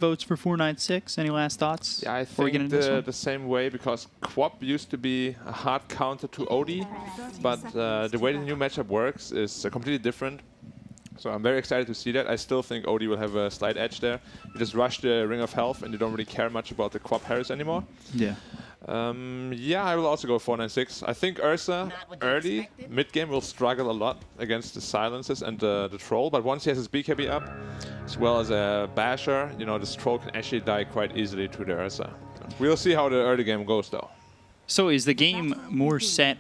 votes for 496. Any last thoughts? Yeah, I think the same way, because Quap used to be a hard counter to OD, but the way the new matchup works is completely different. So I'm very excited to see that. I still think OD will have a slight edge there. You just rush the Ring of Health and you don't really care much about the Quap Harris anymore. Yeah. Yeah, I will also go 496. I think Ursa early, mid-game will struggle a lot against the silences and the troll, but once he has his BKB up, as well as a basher, you know, this troll can actually die quite easily to the Ursa. We'll see how the early game goes though. So is the game more set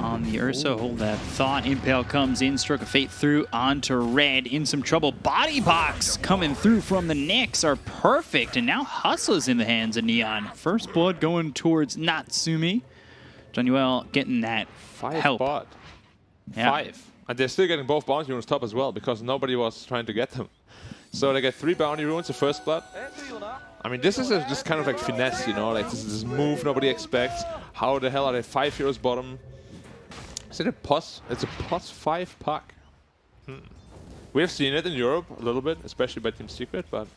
on the Ursa? Hold that thought. Impale comes in, Stroke of Fate through onto red, in some trouble. Body box coming through from the Nyx are perfect, and now Hustle is in the hands of Neon. First blood going towards Natsumi. Januel getting that help. Bot. Yeah. 5. And they're still getting both bounty runes top as well, because nobody was trying to get them. So they get 3 bounty runes, the first blood. I mean, this is just kind of like finesse, you know, like this is this move nobody expects. How the hell are they 5 heroes bottom? Is it a pos? It's a pos 5 puck. We have seen it in Europe a little bit, especially by Team Secret, but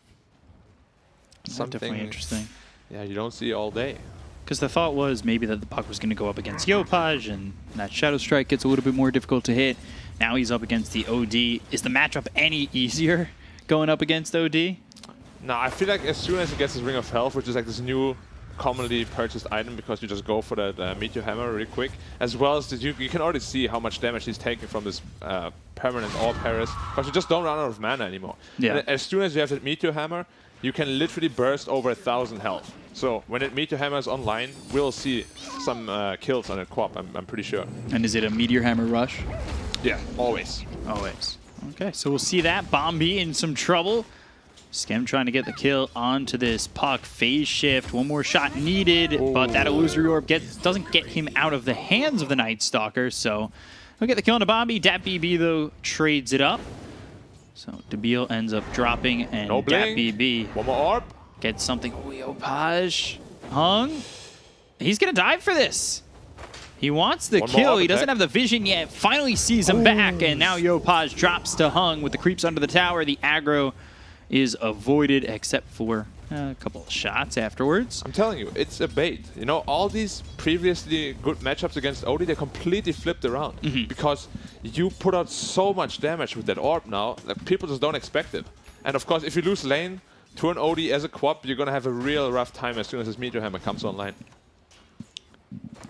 something definitely interesting. Yeah, you don't see all day. Because the thought was maybe that the puck was going to go up against Yopaj, and that Shadow Strike gets a little bit more difficult to hit. Now he's up against the OD. Is the matchup any easier going up against OD? No, I feel like as soon as he gets his Ring of Health, which is like this new commonly purchased item, because you just go for that Meteor Hammer really quick, as well as you can already see how much damage he's taking from this permanent Orb Harris, because you just don't run out of mana anymore. Yeah. And as soon as you have that Meteor Hammer, you can literally burst over 1,000 health. So when that Meteor Hammer is online, we'll see some kills on a Quap, I'm pretty sure. And is it a Meteor Hammer rush? Yeah, always. Always. Okay, so we'll see that. Bombi in some trouble. Skem trying to get the kill onto this puck. Phase shift. One more shot needed, but that illusory orb doesn't get him out of the hands of the Night Stalker, so he'll get the kill on the Bombi. DatBB, though, trades it up. So Debil ends up dropping, and no DatBB one more orb. Gets something. Oh, Yopaj hung. He's going to dive for this. He wants the kill. He doesn't have the vision yet. Finally sees him back, and now Yopaj drops to Hung with the creeps under the tower. The aggro is avoided, except for a couple of shots afterwards. I'm telling you, it's a bait. You know, all these previously good matchups against OD, they completely flipped around. Because you put out so much damage with that orb now that people just don't expect it. And of course, if you lose lane to an OD as a Quap, you're going to have a real rough time as soon as this Meteor Hammer comes online.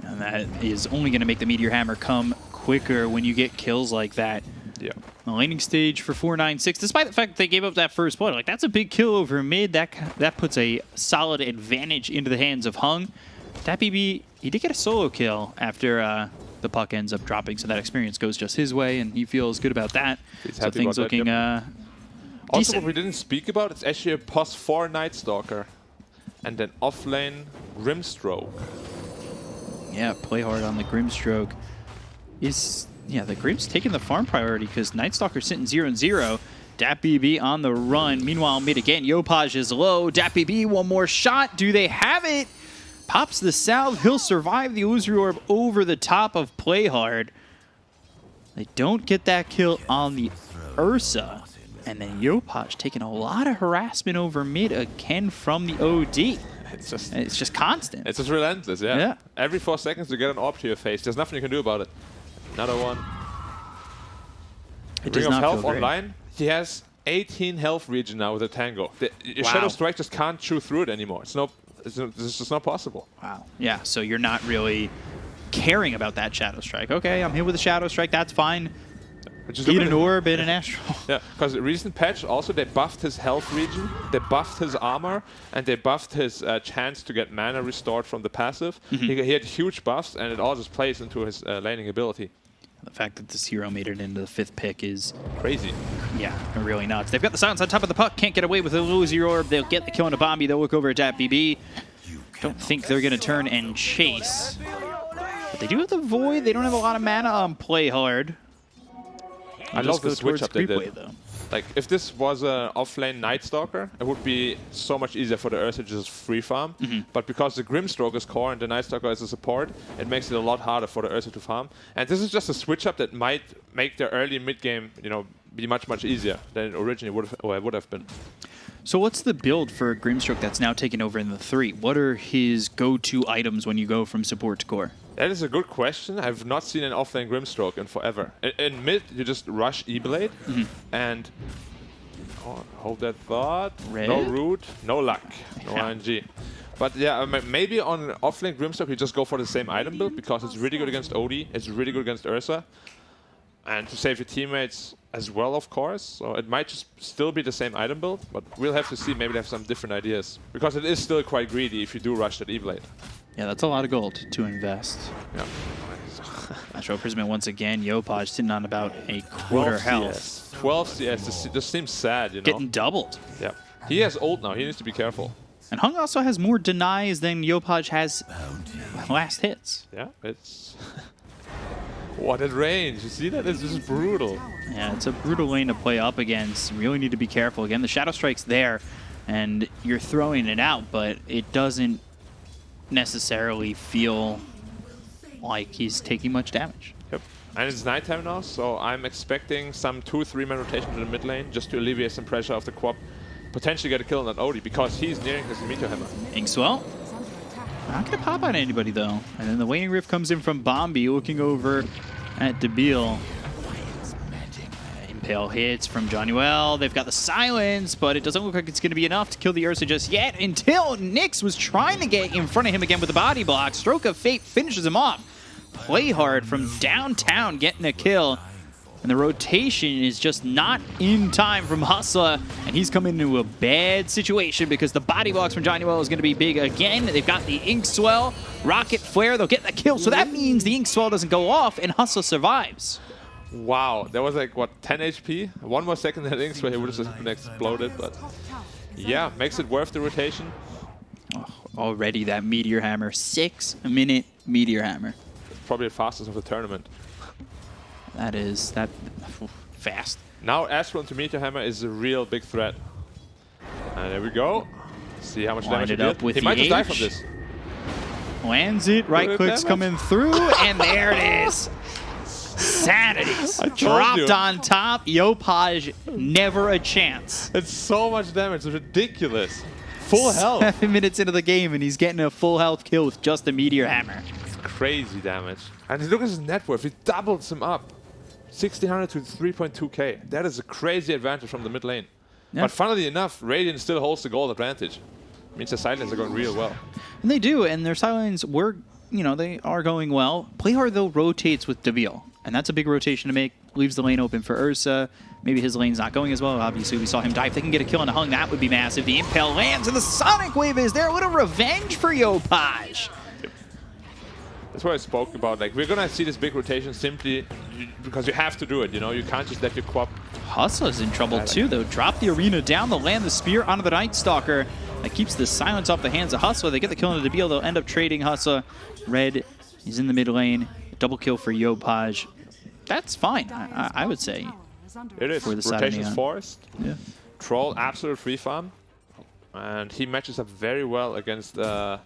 And that is only going to make the Meteor Hammer come quicker when you get kills like that. Yeah. The laning stage for 496, despite the fact that they gave up that first blood, like that's a big kill over mid. That puts a solid advantage into the hands of Hung. DatBB, he did get a solo kill after the puck ends up dropping, so that experience goes just his way, and he feels good about that. So things looking also, decent. what we didn't speak about, it's actually a pos 4 Night Stalker, and then offlane Grimstroke. Yeah, play hard on the Grimstroke. Yeah, the Grim's taking the farm priority because Night Stalker's sitting 0-0. DatBB on the run. Meanwhile, mid again, Yopaj is low. DatBB, one more shot. Do they have it? Pops the salve. He'll survive the illusory orb over the top of Play Hard. They don't get that kill on the Ursa. And then Yopaj taking a lot of harassment over mid again from the OD. It's just constant. It's just relentless, yeah. Every 4 seconds you get an orb to your face. There's nothing you can do about it. Another one. Ring of Health online. He has 18 health regen now with a Tango. Your Shadow Strike just can't chew through it anymore. It's just not possible. Wow. Yeah, so you're not really caring about that Shadow Strike. Okay, I'm here with a Shadow Strike. That's fine. Eat an orb in an Astral. Yeah, because the recent patch also, they buffed his health regen, they buffed his armor, and they buffed his chance to get mana restored from the passive. He had huge buffs, and it all just plays into his laning ability. The fact that this hero made it into the 5th pick is crazy. Yeah, really nuts. They've got the silence on top of the puck. Can't get away with the illusory orb. They'll get the kill on a Bombi. They'll look over at DatBB. Don't think they're going to turn and chase. But they do have the Void. They don't have a lot of mana on Play Hard. I love the switch up they did. Like, if this was an offlane Night Stalker, it would be so much easier for the Ursa to just free farm. But because the Grimstroke is core and the Night Stalker is a support, it makes it a lot harder for the Ursa to farm. And this is just a switch up that might make the early mid game, you know, be much easier than it originally would have been. So what's the build for Grimstroke that's now taken over in the 3? What are his go-to items when you go from support to core? That is a good question. I've not seen an offlane Grimstroke in forever. In mid, you just rush E-Blade and hold that thought. Red? No root, no luck, no RNG. But yeah, maybe on offlane Grimstroke, you just go for the same item build because it's really good against OD, it's really good against Ursa. And to save your teammates as well, of course. So it might just still be the same item build, but we'll have to see. Maybe they have some different ideas. Because it is still quite greedy if you do rush that E-Blade. Yeah, that's a lot of gold to invest. Yeah. Astro Prism once again. Yopaj sitting on about a quarter health. 12 CS. This seems sad, you know. Getting doubled. Yeah. He has ult now. He needs to be careful. And Hung also has more denies than Yopaj has last hits. Yeah, it's... What at range. You see that? It's just brutal. Yeah, it's a brutal lane to play up against. You really need to be careful. Again, the Shadow Strike's there, and you're throwing it out, but it doesn't necessarily feel like he's taking much damage. Yep. And it's nighttime now, so I'm expecting some 2-3-man rotation to the mid lane just to alleviate some pressure of the Quap. Potentially get a kill on that Odie because he's nearing his Meteor Hammer. Inkswell. Not going to pop on anybody, though. And then the Waning Rift comes in from Bombi, looking over at Debil. Impale hits from Johnny-Well. They've got the silence, but it doesn't look like it's going to be enough to kill the Ursa just yet until Nyx was trying to get in front of him again with the body block. Stroke of Fate finishes him off. Play hard from downtown getting a kill. And the rotation is just not in time from Hustler, and he's coming into a bad situation because the body blocks from Johnny-Well is going to be big again. They've got the Inkswell, Rocket Flare, they'll get the kill, so that means the Inkswell doesn't go off and Hustler survives. Wow, that was like, what, 10 HP? One more second that Inkswell, he would have just been exploded, but yeah, makes it worth the rotation. Oh, already that Meteor Hammer, 6-minute Meteor Hammer. Probably the fastest of the tournament. That is fast. Now Astral into Meteor Hammer is a real big threat. And there we go. See how much damage he did. He might just die from this. Lands it, right click's coming through, and there it is. Sanities dropped on top. Yopaj, never a chance. It's so much damage, it's ridiculous. Full health. 7 minutes into the game, and he's getting a full health kill with just a Meteor Hammer. Crazy damage. And look at his net worth, he doubles him up. 1600 to 3.2k. That is a crazy advantage from the mid lane. Yep. But funnily enough, Radiant still holds the gold advantage. Means the sidelines are going real well. And they do, and their sidelines were, you know, they are going well. Playhard, though, rotates with Debil, and that's a big rotation to make. Leaves the lane open for Ursa. Maybe his lane's not going as well. Obviously, we saw him die. If they can get a kill on a Hung, that would be massive. The Impale lands, and the Sonic Wave is there. A little revenge for Yopaj. That's what I spoke about. Like, we're gonna see this big rotation simply because you have to do it. You know, you can't just let your Quap. Hustler's in trouble too, though. Drop the arena down, they'll land the spear onto the Night Stalker. That keeps the silence off the hands of Hustler. They get the kill into Debil. They'll end up trading Hustler. Red is in the mid lane. Double kill for Yopaj. That's fine, I would say. It is. For the Rotation's forced. Yeah. Troll, absolute free farm. And he matches up very well against the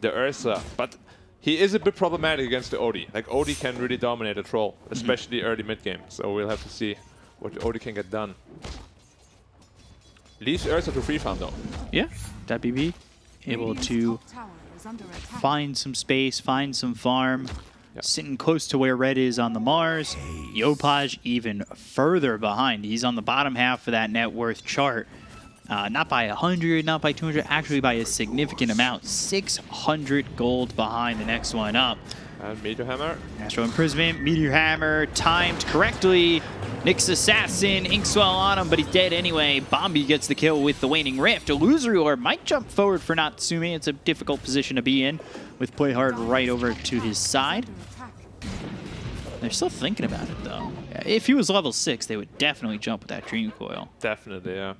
Ursa. But he is a bit problematic against the OD. Like, OD can really dominate a Troll, especially early mid-game. So we'll have to see what OD can get done. Leaves Ursa to free farm, though. Yeah, that BB able to find some space, find some farm. Yep. Sitting close to where Red is on the Mars. Yopaj even further behind. He's on the bottom half of that net worth chart. Not by 100, not by 200, actually by a significant amount. 600 gold behind the next one up. And Meteor Hammer. Astral Imprisonment, Meteor Hammer, timed correctly. Nyx Assassin, Inkswell on him, but he's dead anyway. Bombi gets the kill with the Waning Rift. Illusory Orb might jump forward for Natsumi. It's a difficult position to be in with Playhard right over to his side. They're still thinking about it, though. If he was level 6, they would definitely jump with that Dream Coil. Definitely, yeah.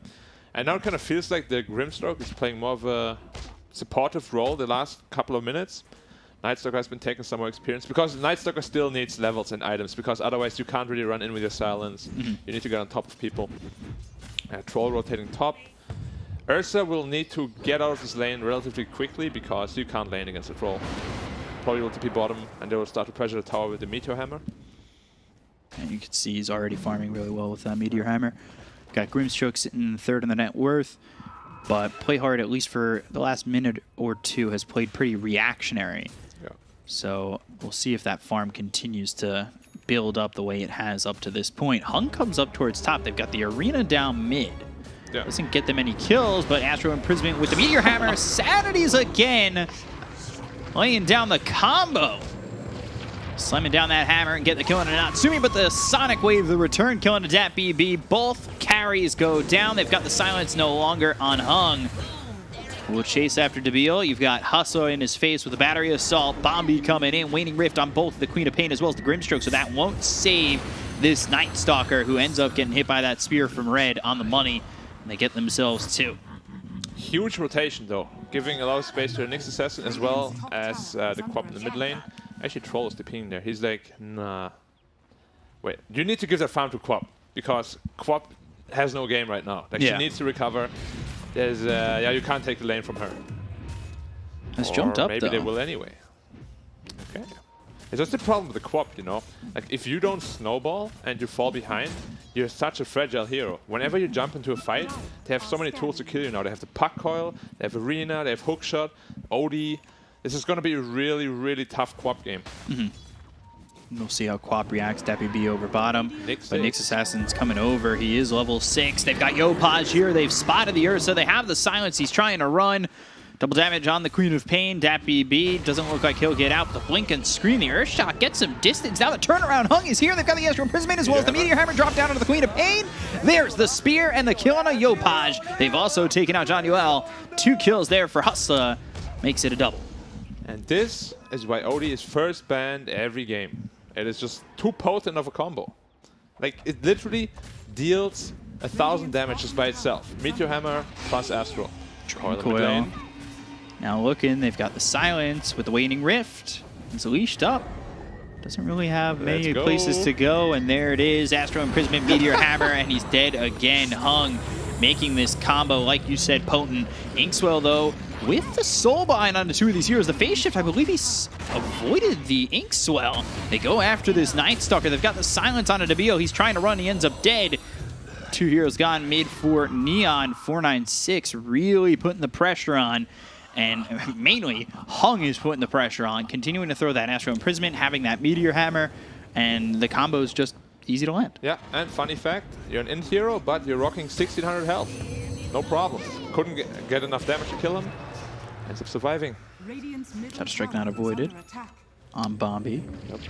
And now it kind of feels like the Grimstroke is playing more of a supportive role the last couple of minutes. Nightstalker has been taking some more experience because Nightstalker still needs levels and items because otherwise you can't really run in with your silence. You need to get on top of people. Troll rotating top. Ursa will need to get out of this lane relatively quickly because you can't lane against a Troll. Probably will TP bottom and they will start to pressure the tower with the Meteor Hammer. And you can see he's already farming really well with that Meteor Hammer. Got Grimstroke sitting third in the net worth. But Playhard, at least for the last minute or two, has played pretty reactionary. Yeah. So we'll see if that farm continues to build up the way it has up to this point. Hung comes up towards top. They've got the arena down mid. Yeah. Doesn't get them any kills, but Astro Imprisonment with the Meteor Hammer. Sanities again, laying down the combo. Slamming down that hammer and get the kill on a Natsumi, but the Sonic Wave, the return kill on a DPC. Both carries go down. They've got the silence no longer on Hung. We'll chase after Debil. You've got Hustle in his face with a battery assault. Bombi coming in, Waning Rift on both the Queen of Pain as well as the Grimstroke, so that won't save this Night Stalker, who ends up getting hit by that spear from Red on the money, and they get themselves two. Huge rotation though, giving a lot of space to the Nyx Assassin as well as the Quap in the mid lane. Actually, Troll is DPing there. He's like, nah. Wait, you need to give that farm to Quap, because Quap has no game right now. Like, she needs to recover. There's, yeah, you can't take the lane from her. Has jumped up, maybe though. They will anyway. Okay. It's just the problem with the Quap, you know? Like, if you don't snowball and you fall behind, you're such a fragile hero. Whenever you jump into a fight, they have so many tools to kill you now. They have the puck coil, they have arena, they have hookshot, OD. This is going to be a really, really tough Quap game. We'll see how Quap reacts. DPC over bottom. Nyx But Nyx Assassin's coming over. He is level 6. They've got Yopaj here. They've spotted the Ursa. They have the silence. He's trying to run. Double damage on the Queen of Pain. DPC doesn't look like he'll get out. The blink and screen. The Earth Shot gets some distance. Now the turnaround. Hung is here. They've got the Astral Imprisonment as well as the Meteor Hammer drop down onto the Queen of Pain. There's the spear and the kill on a Yopaj. They've also taken out John Yuel. 2 kills there for Hustler. Makes it a double. And this is why OD is first banned every game. It is just too potent of a combo. Like, it literally deals 1,000 damage just by itself. Meteor Hammer plus Astral. Coil. Now looking, they've got the silence with the Waning Rift. It's leashed up. Doesn't really have many places to go, and there it is. Astro Imprisonment, Meteor Hammer, and he's dead again. Hung making this combo, like you said, potent. Inkswell, though, with the Soulbind on the 2 of these heroes. The phase shift, I believe he's avoided the Inkswell. They go after this Night Stalker. They've got the silence on a Debil. He's trying to run. He ends up dead. 2 heroes gone mid for Neon. 496 really putting the pressure on. And mainly, Hung is putting the pressure on, continuing to throw that Astro Imprisonment, having that Meteor Hammer, and the combo is just easy to land. Yeah, and funny fact, you're an int hero, but you're rocking 1600 health. No problem. Couldn't get enough damage to kill him. Ends up surviving. Shadow Strike not avoided on Bombi. Yep.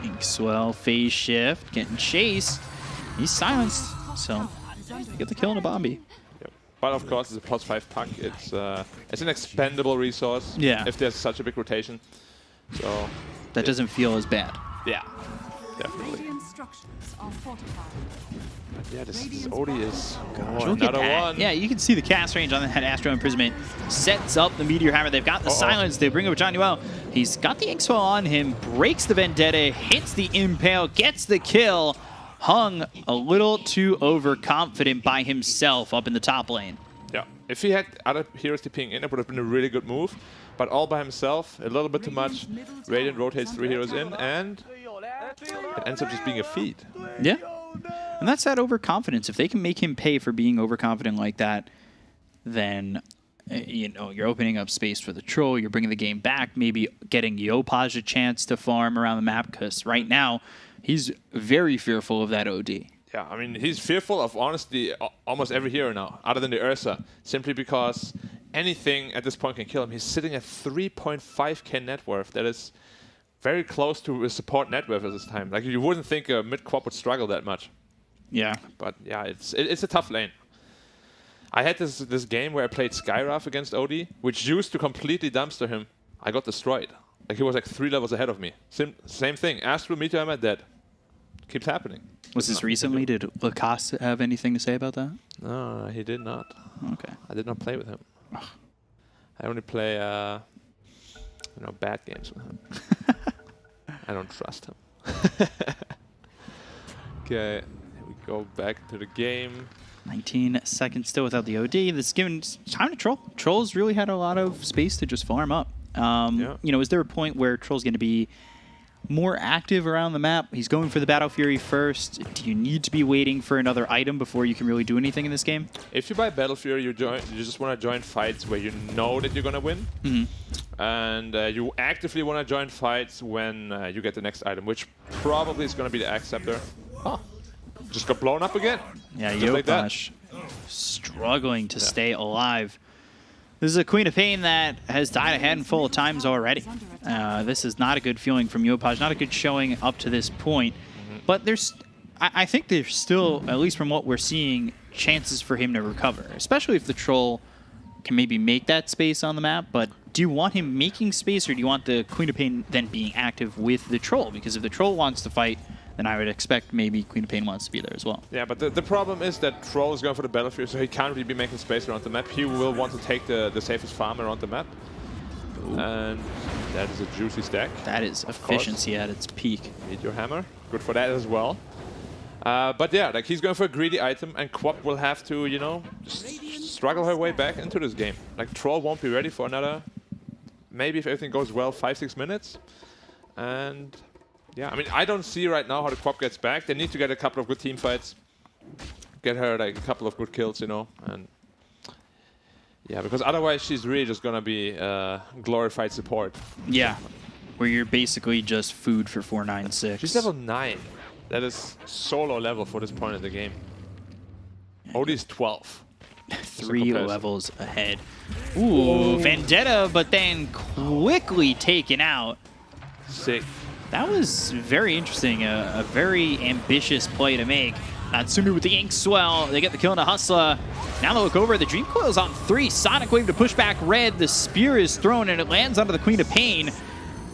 Inkswell, phase shift, getting chased. He's silenced, so get the kill on a Bombi. Yep. But of course, it's a +5 puck. It's an expendable resource. Yeah. If there's such a big rotation. So that doesn't feel as bad. Yeah, definitely. Yeah, this OD is another one. Yeah, you can see the cast range on that Astro Imprisonment. Sets up the Meteor Hammer. They've got the silence. They bring up John Yuel. He's got the Inkswell on him, breaks the Vendetta, hits the Impale, gets the kill. Hung a little too overconfident by himself up in the top lane. Yeah, if he had other heroes TPing in, it would have been a really good move. But all by himself, a little bit too much. Radiant rotates 3 heroes in, and it ends up just being a feed. Yeah. And that's that overconfidence. If they can make him pay for being overconfident like that, then you know, you're opening up space for the troll, you're bringing the game back, maybe getting Yopaj a chance to farm around the map, because right now, he's very fearful of that OD. Yeah, I mean, he's fearful of, honestly, almost every hero now, other than the Ursa, simply because anything at this point can kill him. He's sitting at 3.5k net worth. That is very close to a support net worth at this time. Like, you wouldn't think a mid-quap would struggle that much. Yeah. But yeah, it's a tough lane. I had this game where I played Skyraf against OD, which used to completely dumpster him. I got destroyed. Like, he was like 3 levels ahead of me. Same thing. Astral, Meteor Hammer, dead. Keeps happening. Was this recently? Did Lacoste have anything to say about that? No, he did not. Okay. I did not play with him. I only play, you know, bad games with him. I don't trust him. Okay, we go back to the game. 19 seconds still without the OD. This is giving time to Troll. Troll's really had a lot of space to just farm up. You know, is there a point where Troll's going to be more active around the map. He's going for the Battle Fury first. Do you need to be waiting for another item before you can really do anything in this game? If you buy Battle Fury, you just want to join fights where you know that you're going to win. And you actively want to join fights when you get the next item, which probably is going to be the Axe Scepter. Oh, just got blown up again. Yeah, Yopash struggling to stay alive. This is a Queen of Pain that has died a handful of times already. This is not a good feeling from Yopash, not a good showing up to this point. But I think there's still, at least from what we're seeing, chances for him to recover, especially if the Troll can maybe make that space on the map. But do you want him making space, or do you want the Queen of Pain then being active with the Troll? Because if the Troll wants to fight, then I would expect maybe Queen of Pain wants to be there as well. Yeah, but the problem is that Troll is going for the Battlefield, so he can't really be making space around the map. He will want to take the safest farm around the map. Ooh. And that is a juicy stack. That is efficiency at its peak. Meteor Hammer, good for that as well. But yeah, like he's going for a greedy item, and Quap will have to, you know, just struggle her way back into this game. Like Troll won't be ready for another, maybe if everything goes well, 5-6 minutes. And yeah, I mean, I don't see right now how the Quap gets back. They need to get a couple of good team fights, get her like a couple of good kills, you know, and yeah, because otherwise she's really just gonna be glorified support. Yeah, where you're basically just food for 496. She's level 9. That is solo level for this point in the game. Odie's 12. 3 levels ahead. Ooh, Vendetta, but then quickly taken out. Sick. That was very interesting, a very ambitious play to make. Natsumi with the Ink Swell, they get the kill on the Hustler. Now they look over, the Dream Coil's on 3, Sonic Wave to push back Red, the Spear is thrown and it lands onto the Queen of Pain.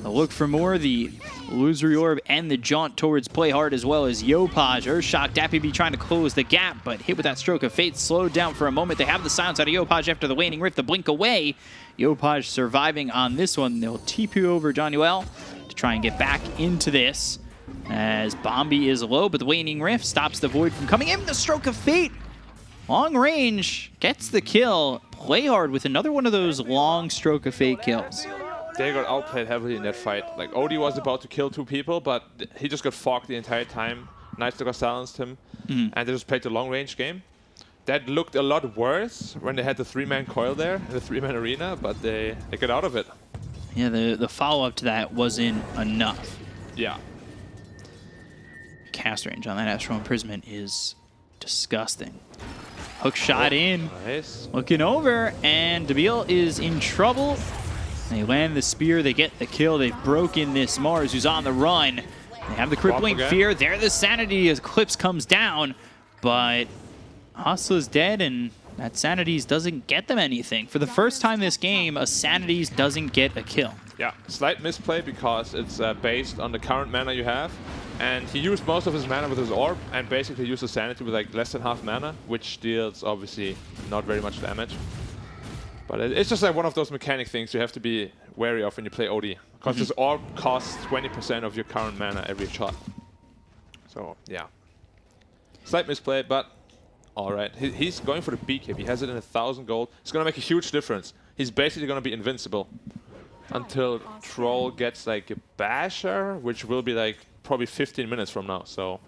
They'll look for more, the Illusory Orb and the jaunt towards Play Hard as well as Yopash. Earthshock, DPC trying to close the gap, but hit with that Stroke of Fate, slowed down for a moment. They have the silence out of Yopash after the Waning Rift, the blink away. Yopash surviving on this one. They'll TP over Jonuel to try and get back into this, as Bombi is low, but the Waning Rift stops the Void from coming in. The Stroke of Fate, long range, gets the kill. Play Hard with another one of those long Stroke of Fate kills. They got outplayed heavily in that fight. Like, Odie was about to kill 2 people, but he just got fogged the entire time. Nightstalker silenced him, and they just played the long-range game. That looked a lot worse when they had the 3-man coil there, the 3-man arena, but they got out of it. Yeah, the follow-up to that wasn't enough. Yeah. Cast range on that Astral Imprisonment is disgusting. Hook shot in, nice. Looking over, and Dabil is in trouble. They land the spear, they get the kill, they've broken this Mars who's on the run. They have the crippling fear, there the sanity as Eclipse comes down, but Hustler's dead and that Sanities doesn't get them anything. For the first time this game, a Sanities doesn't get a kill. Yeah, slight misplay because it's based on the current mana you have. And he used most of his mana with his orb and basically used the Sanity with like less than half mana, which deals obviously not very much damage. But it's just like one of those mechanic things you have to be wary of when you play OD. Because this orb costs 20% of your current mana every shot. So, yeah. Slight misplay, but alright. He's going for the BKB. He has it in 1,000 gold. It's going to make a huge difference. He's basically going to be invincible until Troll gets like a basher, which will be like probably 15 minutes from now. So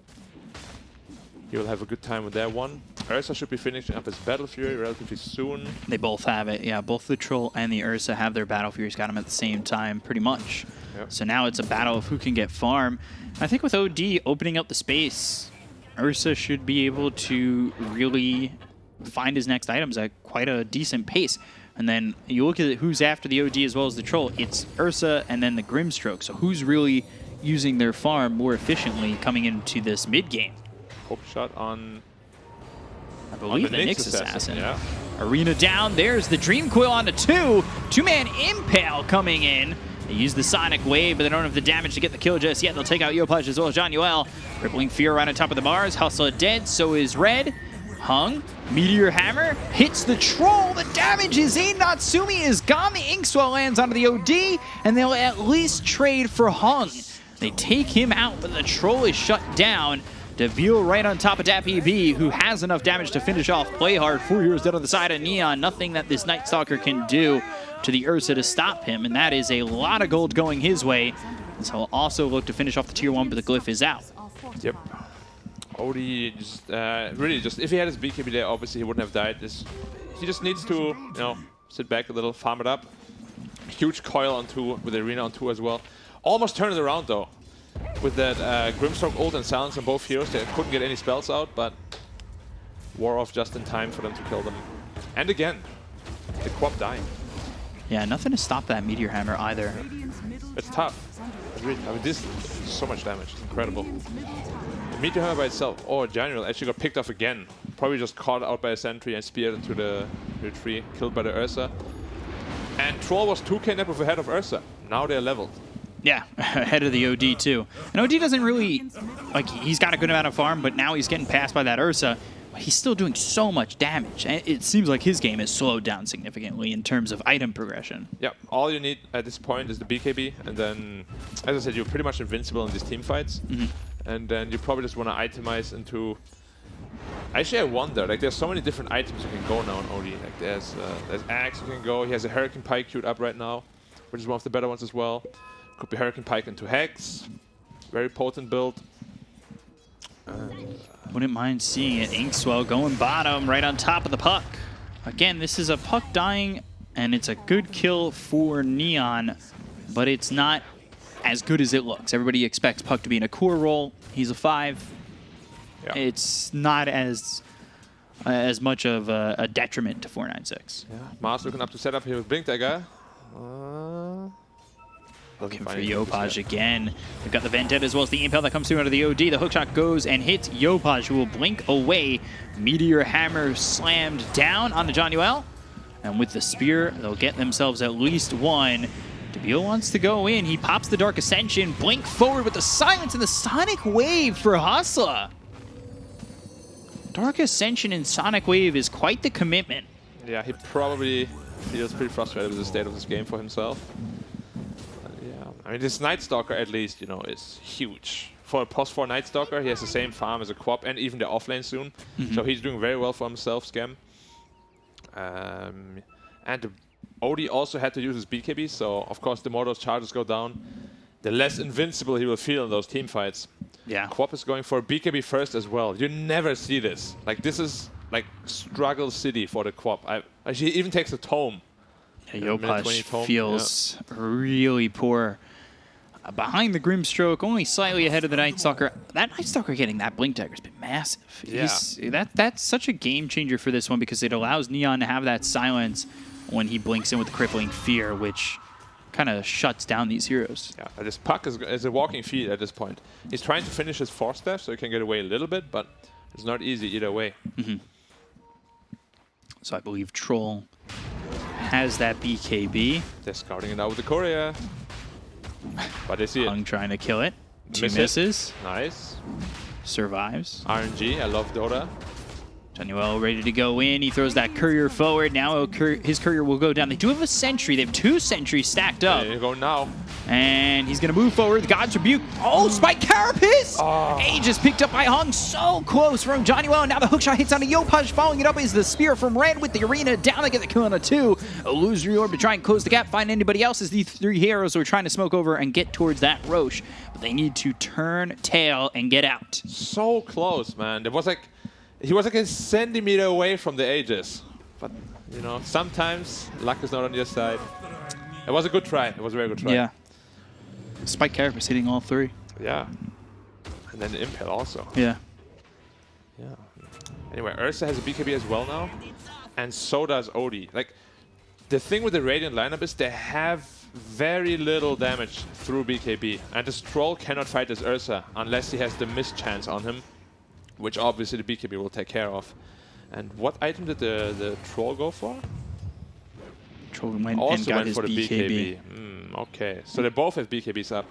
he will have a good time with that one. Ursa should be finishing up his Battle Fury relatively soon. They both have it, yeah. Both the Troll and the Ursa have their Battle Furies, got them at the same time, pretty much. Yep. So now it's a battle of who can get farm. I think with OD opening up the space, Ursa should be able to really find his next items at quite a decent pace. And then you look at who's after the OD as well as the Troll. It's Ursa and then the Grimstroke. So who's really using their farm more efficiently coming into this mid game? Hook shot on, I believe, the Nyx Assassin. Yeah. Arena down. There's the Dream Coil onto 2. 2-man Impale coming in. They use the Sonic Wave, but they don't have the damage to get the kill just yet. They'll take out Yopash as well as Jonuel. Rippling Fear right on top of the bars. Hustler dead, so is Red. Hung. Meteor Hammer hits the Troll. The damage is in. Natsumi is gone. The Inkswell lands onto the OD, and they'll at least trade for Hung. They take him out, but the Troll is shut down. DeVille right on top of DPC, who has enough damage to finish off Play Hard. 4 years dead on the side of Neon. Nothing that this Night Stalker can do to the Ursa to stop him, and that is a lot of gold going his way. So he'll also look to finish off the tier 1, but the glyph is out. Yep. Odie just really just if he had his BKB there, obviously he wouldn't have died. He just needs to, you know, sit back a little, farm it up. Huge coil on 2 with the arena on 2 as well. Almost turned it around though. With that Grimstroke ult and silence on both heroes, they couldn't get any spells out, but wore off just in time for them to kill them. And again, the Quap dying. Yeah, nothing to stop that Meteor Hammer either. It's tough. I mean, this is so much damage. It's incredible. The Meteor Hammer by itself, or General, actually got picked off again. Probably just caught out by a sentry and speared into the tree, killed by the Ursa. And Troll was 2k net ahead of Ursa. Now they're leveled. Yeah, ahead of the OD too. And OD doesn't really, like, he's got a good amount of farm, but now he's getting passed by that Ursa. But he's still doing so much damage. And it seems like his game has slowed down significantly in terms of item progression. Yeah, all you need at this point is the BKB, and then, as I said, you're pretty much invincible in these team fights. And then you probably just want to itemize into... Actually, I wonder, like, there's so many different items you can go now on OD. Like, there's Axe you can go. He has a Hurricane Pike queued up right now, which is one of the better ones as well. Could be Hurricane Pike into Hex. Very potent build. Wouldn't mind seeing it. Inkswell going bottom, right on top of the Puck. Again, this is a Puck dying, and it's a good kill for Neon, but it's not as good as it looks. Everybody expects Puck to be in a core role. He's a 5. Yeah. It's not as much of a detriment to 496. Yeah, Mars looking up to set up here with Blink Dagger. Looking for Yopaj again. We've got the Vendetta as well as the Impale that comes through out of the OD. The hookshot goes and hits Yopaj, who will blink away. Meteor Hammer slammed down onto Jonuel. And with the Spear, they'll get themselves at least one. Debile wants to go in. He pops the Dark Ascension. Blink forward with the silence and the Sonic Wave for Hustla. Dark Ascension and Sonic Wave is quite the commitment. Yeah, he probably feels pretty frustrated with the state of this game for himself. I mean, this Night Stalker, at least, you know, is huge. For a post 4 Night Stalker, he has the same farm as a Quap and even the offlane soon. So he's doing very well for himself, Scam. And the OD also had to use his BKB, so of course the more those charges go down, the less invincible he will feel in those team fights. Yeah. Quap is going for a BKB first as well. You never see this. Like, this is like struggle city for the Quap. He even takes a tome. Yeah, Yopaj feels really poor. Behind the Grimstroke, only slightly ahead of the Night Stalker. That Night Stalker getting that Blink Dagger has been massive. Yeah. That's such a game changer for this one because it allows Neon to have that silence when he blinks in with the Crippling Fear, which kind of shuts down these heroes. Yeah, this Puck is a walking feed at this point. He's trying to finish his 4-step so he can get away a little bit, but it's not easy either way. So I believe Troll has that BKB. They're scouting it out with the courier. But they see Hung it. trying to kill it. 2 misses. Nice. Survives. RNG, I love Dota. Jonuel ready to go in. He throws that courier forward. Now his courier will go down. They do have a sentry. They have 2 sentries stacked up. There you go now. And he's going to move forward. The God's Rebuke. Oh, Spike Carapace! Aegis picked up by Hung. So close from Jonuel. And now the hookshot hits on a Yopaj. Following it up is the Spear from Red with the Arena. Down to get the kill on a 2. Illusory Orb to try and close the gap. Find anybody else as these 3 heroes who are trying to smoke over and get towards that Roche. But they need to turn tail and get out. So close, man. It was like... He was like a centimeter away from the Aegis. But, you know, sometimes luck is not on your side. It was a good try. It was a very good try. Yeah. Spike Carapace hitting all 3. Yeah. And then the Impale also. Yeah. Yeah. Anyway, Ursa has a BKB as well now. And so does Odie. Like, the thing with the Radiant lineup is they have very little damage through BKB. And this Troll cannot fight this Ursa unless he has the mischance on him, which obviously the BKB will take care of. And what item did the Troll go for? Troll went also and got went his for the BKB. Okay, so they both have BKBs up.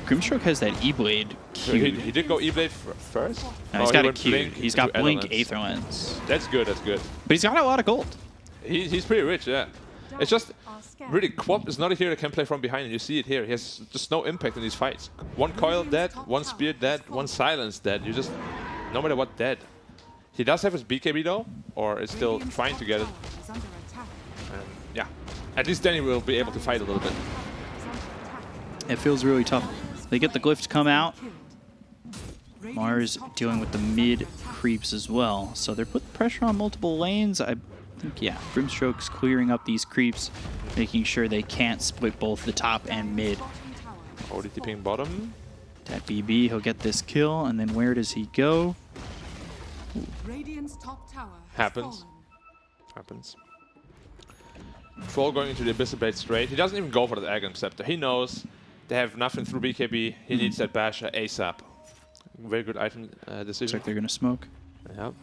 Grimstroke has that E-Blade So he did go E-Blade first? No, he's got a Q. He's got Blink Aether Lens. That's good, that's good. But he's got a lot of gold. He's pretty rich, yeah. It's just, really, Quap is not a hero that can play from behind, and you see it here. He has just no impact in these fights. 1 coil dead, 1 spear dead, 1 silence dead. You just, no matter what, dead. He does have his BKB though, or is still trying to get it. And yeah, at least then he will be able to fight a little bit. It feels really tough. They get the glyph to come out. Mars dealing with the mid creeps as well. So they're putting pressure on multiple lanes. I think, yeah, Grimstroke's clearing up these creeps, making sure they can't split both the top and mid. Already tipping bottom. That BB, he'll get this kill, and then where does he go? Happens. Troll going into the Abyssal Blade straight. He doesn't even go for the Aghanim Scepter. He knows they have nothing through BKB. He needs that Basher ASAP. Very good item decision. Looks like they're going to smoke. Yep.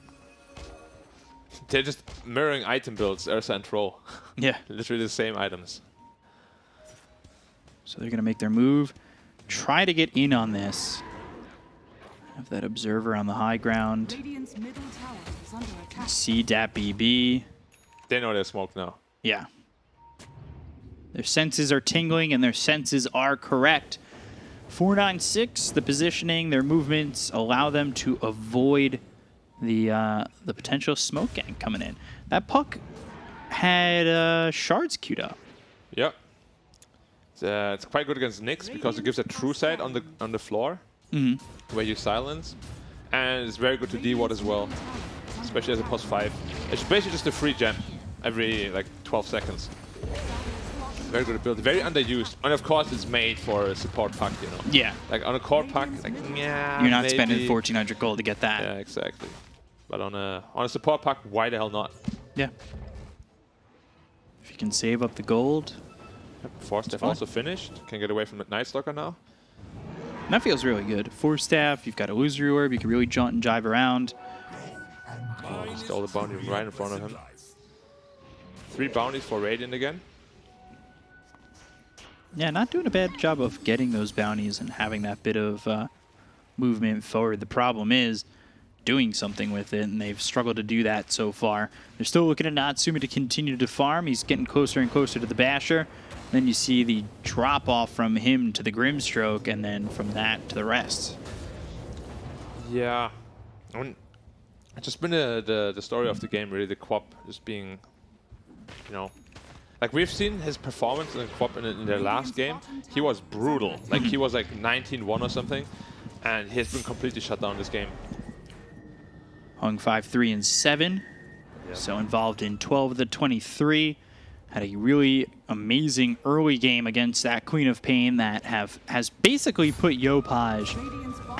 They're just mirroring item builds, Ursa and Troll. Yeah. Literally the same items. So they're going to make their move. Try to get in on this. Have that observer on the high ground. See that BB. They know they're smoked now. Yeah. Their senses are tingling and their senses are correct. 496, the positioning, their movements allow them to avoid the potential smoke gang coming in. That puck had shards queued up. Yep. It's quite good against Nyx because it gives a true sight on the floor where you silence, and it's very good to D-Ward as well, especially as a +5. It's basically just a free gem every like 12 seconds. Very good ability, very underused, and of course it's made for a support puck, you know. Yeah. Like on a core puck, like yeah, you're not maybe. spending 1,400 gold to get that. Yeah, exactly. But on a support puck, why the hell not? Yeah. If you can save up the gold. Force Staff also finished. Can get away from the Night Stalker now. And that feels really good. Force Staff, you've got Illusory Orb, you can really jaunt and jive around. Oh, stole the bounty right in front of him. 3 bounties for Radiant again. Yeah, not doing a bad job of getting those bounties and having that bit of movement forward. The problem is doing something with it, and they've struggled to do that so far. They're still looking at Natsumi to continue to farm. He's getting closer and closer to the Basher. Then you see the drop-off from him to the Grimstroke, and then from that to the rest. Yeah. I mean, it's just been the story of the game, really, the Quap just being, you know, like we've seen his performance in the Quap in their last game. He was brutal. Like he was like 19-1 or something, and he has been completely shut down this game. Hung 5-3 and 7, Yeah. so involved in 12 of the 23. Had a really amazing early game against that Queen of Pain that has basically put Yopaj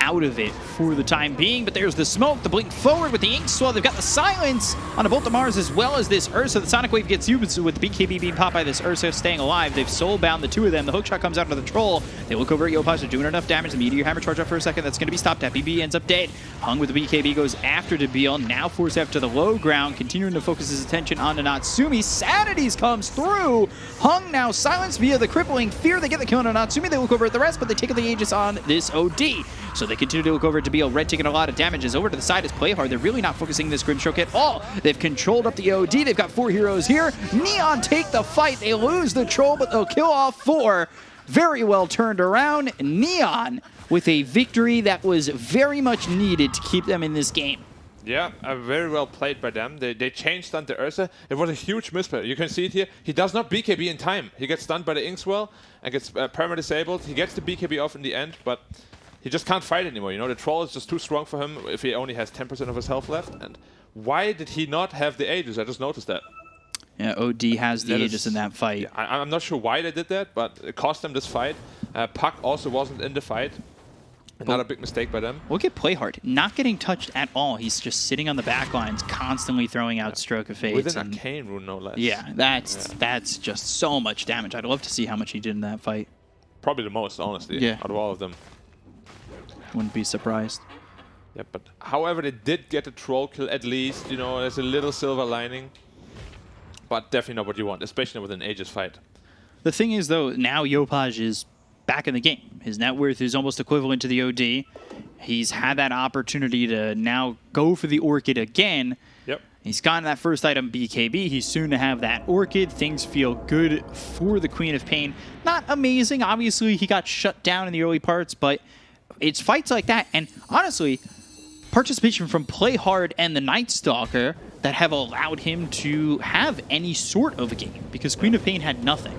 out of it for the time being. But there's the smoke, the blink forward with the Ink Swell. They've got the silence on a Bolt of Mars as well as this Ursa. The Sonic Wave gets used with BKB being popped by this Ursa staying alive. They've soulbound the two of them. The hookshot comes out into the Troll. They look over at Yopaj. They're doing enough damage. The Meteor Hammer charge up for a second. That's going to be stopped at. BB ends up dead. Hung with the BKB goes after Debil. Now Force F to the low ground, continuing to focus his attention on Natsumi. Sanities comes through. Hung now silenced via the crippling fear. They get the kill on Natsumi. They look over at the rest, but they take the Aegis on this OD. So they continue to look over at Debil. Red taking a lot of damages. Over to the side is Playhard. They're really not focusing this Grimstroke at all. They've controlled up the OD. They've got 4 heroes here. Neon take the fight. They lose the Troll, but they'll kill off 4. Very well turned around. Neon with a victory that was very much needed to keep them in this game. Yeah, very well played by them. They changed stunned the Ursa. It was a huge misplay. You can see it here. He does not BKB in time. He gets stunned by the Inkswell and gets perma-disabled. He gets the BKB off in the end, but he just can't fight anymore. You know, the Troll is just too strong for him if he only has 10% of his health left. And why did he not have the Aegis? I just noticed that. Yeah, OD has the Aegis in that fight. Yeah, I'm not sure why they did that, but it cost them this fight. Puck also wasn't in the fight. Another big mistake by them. Look at Playhard, not getting touched at all. He's just sitting on the back lines, constantly throwing out Stroke of Fate. With an Arcane Rune, no less. Yeah, that's just so much damage. I'd love to see how much he did in that fight. Probably the most, honestly, out of all of them. Wouldn't be surprised. Yeah, but however, they did get a Troll kill at least. You know, there's a little silver lining. But definitely not what you want, especially with an Aegis fight. The thing is, though, now Yopaj is back in the game. His net worth is almost equivalent to the OD. He's had that opportunity to now go for the Orchid again. Yep. He's gotten that first item, BKB. He's soon to have that Orchid. Things feel good for the Queen of Pain. Not amazing. Obviously, he got shut down in the early parts, but it's fights like that. And honestly, participation from Playhard and the Night Stalker that have allowed him to have any sort of a game, because Queen of Pain had nothing.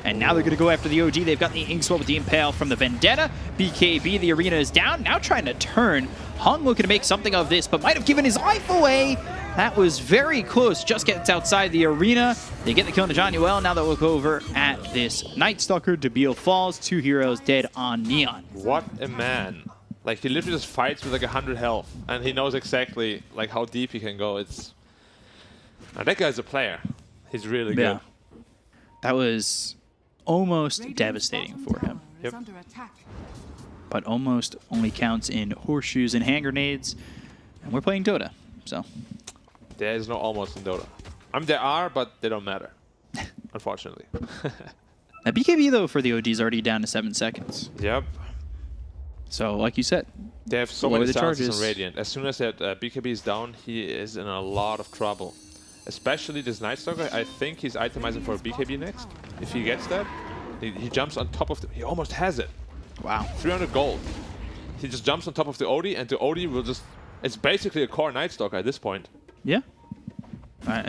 And now they're going to go after the OG. They've got the Inkswell with the Impale from the Vendetta. BKB, the arena is down. Now trying to turn. Hung looking to make something of this, but might have given his life away. That was very close. Just gets outside the arena. They get the kill on the John Yuel. Now they'll look over at this Night Stalker. Debile falls. 2 heroes dead on Neon. What a man. Like, he literally just fights with like 100 health, and he knows exactly like how deep he can go. It's... Now, that guy's a player. He's really good. That was almost devastating for him. Yep. But almost only counts in horseshoes and hand grenades. And we're playing Dota, so... There is no almost in Dota. I mean, there are, but they don't matter, unfortunately. Now, BKB, though, for the OD is already down to 7 seconds. Yep. So, like you said, they have so many silences charges on Radiant. As soon as that BKB is down, he is in a lot of trouble. Especially this Night Stalker. I think he's itemizing for a BKB next. If he gets that, he jumps on top of the... He almost has it. Wow. 300 gold. He just jumps on top of the OD, and the OD will just... It's basically a core Night Stalker at this point. Yeah.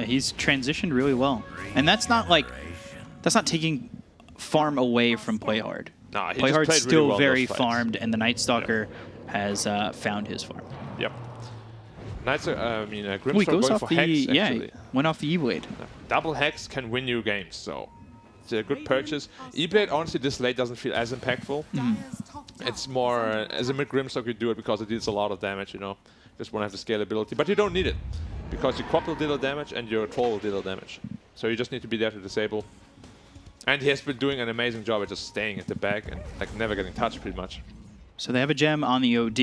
He's transitioned really well. And that's not like... That's not taking farm away from Play Hard. Nah, he Play just Hard's played still really well very those fights. farmed, and the Night Stalker has found his farm. Yep. Grimstar Wait, goes going off for the... Hex, Yeah, actually. went off the E-Blade. Double Hex can win you games, so it's a good purchase. E-Blade, honestly, this late doesn't feel as impactful. It's more, as a mid-Grimstock, you do it because it deals a lot of damage, you know. Just want to have the scalability, but you don't need it. Because your Quap will deal damage and your Troll will deal damage. So you just need to be there to disable. And he has been doing an amazing job at just staying at the back and like never getting touched pretty much. So they have a gem on the OD.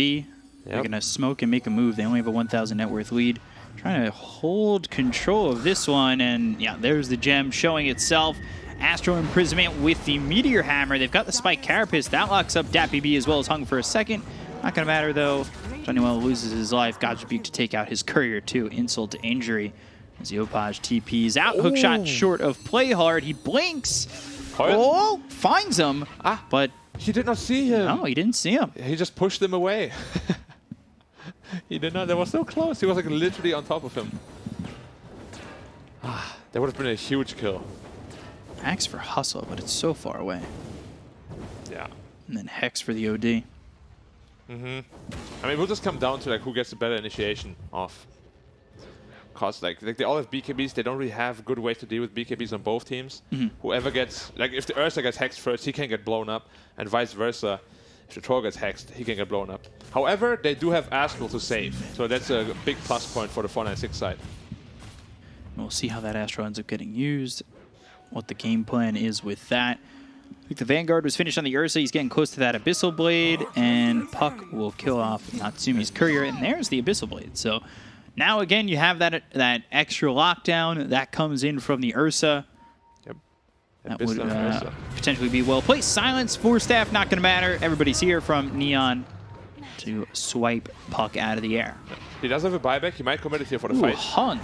They're going to smoke and make a move. They only have a 1,000 net worth lead. Trying to hold control of this one. And yeah, there's the gem showing itself. Astral Imprisonment with the Meteor Hammer. They've got the Spike Carapace. That locks up DatBB as well as Hung for a second. Not going to matter though. Johnny Well loses his life. God's Rebuke to take out his Courier too. Insult to injury. As Yopaj TPs out. Hookshot short of Play Hard. He blinks. Oh, finds him. But he did not see him. No, he didn't see him. He just pushed him away. He did not. They were so close. He was like literally on top of him. That would have been a huge kill. Axe for Hustle, but it's so far away. Yeah. And then Hex for the OD. I mean, we'll just come down to like who gets the better initiation off. Cause like they all have BKBs, they don't really have good ways to deal with BKBs on both teams. Whoever gets, like if the Ursa gets hexed first, he can get blown up, and vice versa. If the Troll gets hexed, he can get blown up. However, they do have Astral to save, so that's a big plus point for the 496 side. We'll see how that Astral ends up getting used, what the game plan is with that. I think the Vanguard was finished on the Ursa. He's getting close to that Abyssal Blade, and Puck will kill off Natsumi's Courier, and there's the Abyssal Blade. So now again, you have that extra lockdown that comes in from the Ursa. Yep. That would potentially be well placed. Silence, Force Staff, not going to matter. Everybody's here from Neon to swipe Puck out of the air. He does have a buyback. He might commit it here for the fight. Hung.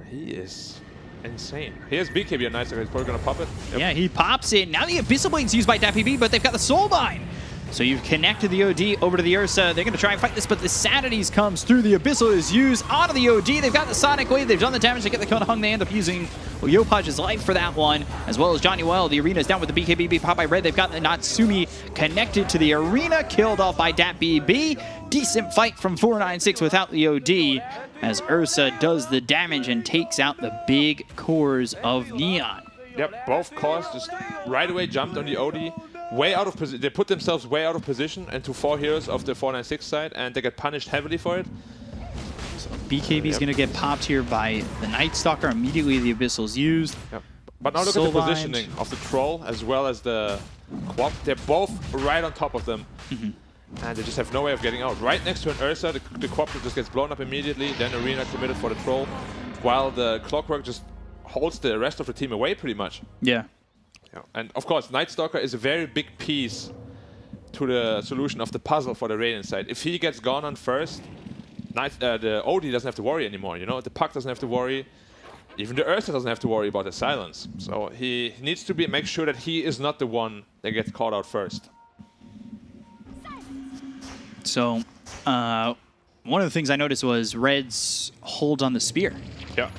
He is insane. He has BKB on Night Stalker. He's probably going to pop it. Yep. Yeah, he pops it. Now the Abyssal Blade's used by DatPB, but they've got the Soulbind. So you've connected the OD over to the Ursa. They're going to try and fight this, but the Sanities comes through. The Abyssal is used onto the OD. They've got the Sonic Wave. They've done the damage. They get the kill on Hung. They end up using Yopaj's life for that one, as well as Johnny Well. The arena's down with the BKB pop by Red. They've got the Natsumi connected to the arena, killed off by DatBB. Decent fight from 496 without the OD, as Ursa does the damage and takes out the big cores of Neon. Yep, both cores just right away jumped on the OD. Way out of position. They put themselves way out of position into 4 heroes of the 496 side, and they get punished heavily for it. So BKB is going to get popped here by the Night Stalker. Immediately the Abyssal's used. Yep. But now look at the positioning of the Troll as well as the Quap. They're both right on top of them. And they just have no way of getting out. Right next to an Ursa, the Quap just gets blown up immediately. Then Arena committed for the Troll. While the Clockwork just holds the rest of the team away pretty much. Yeah. Yeah. And of course, Night Stalker is a very big piece to the solution of the puzzle for the Radiant side. If he gets gone on first, the OD doesn't have to worry anymore. You know, the Puck doesn't have to worry. Even the Ursa doesn't have to worry about the silence. So he needs to make sure that he is not the one that gets caught out first. So one of the things I noticed was Red's hold on the spear. Yeah.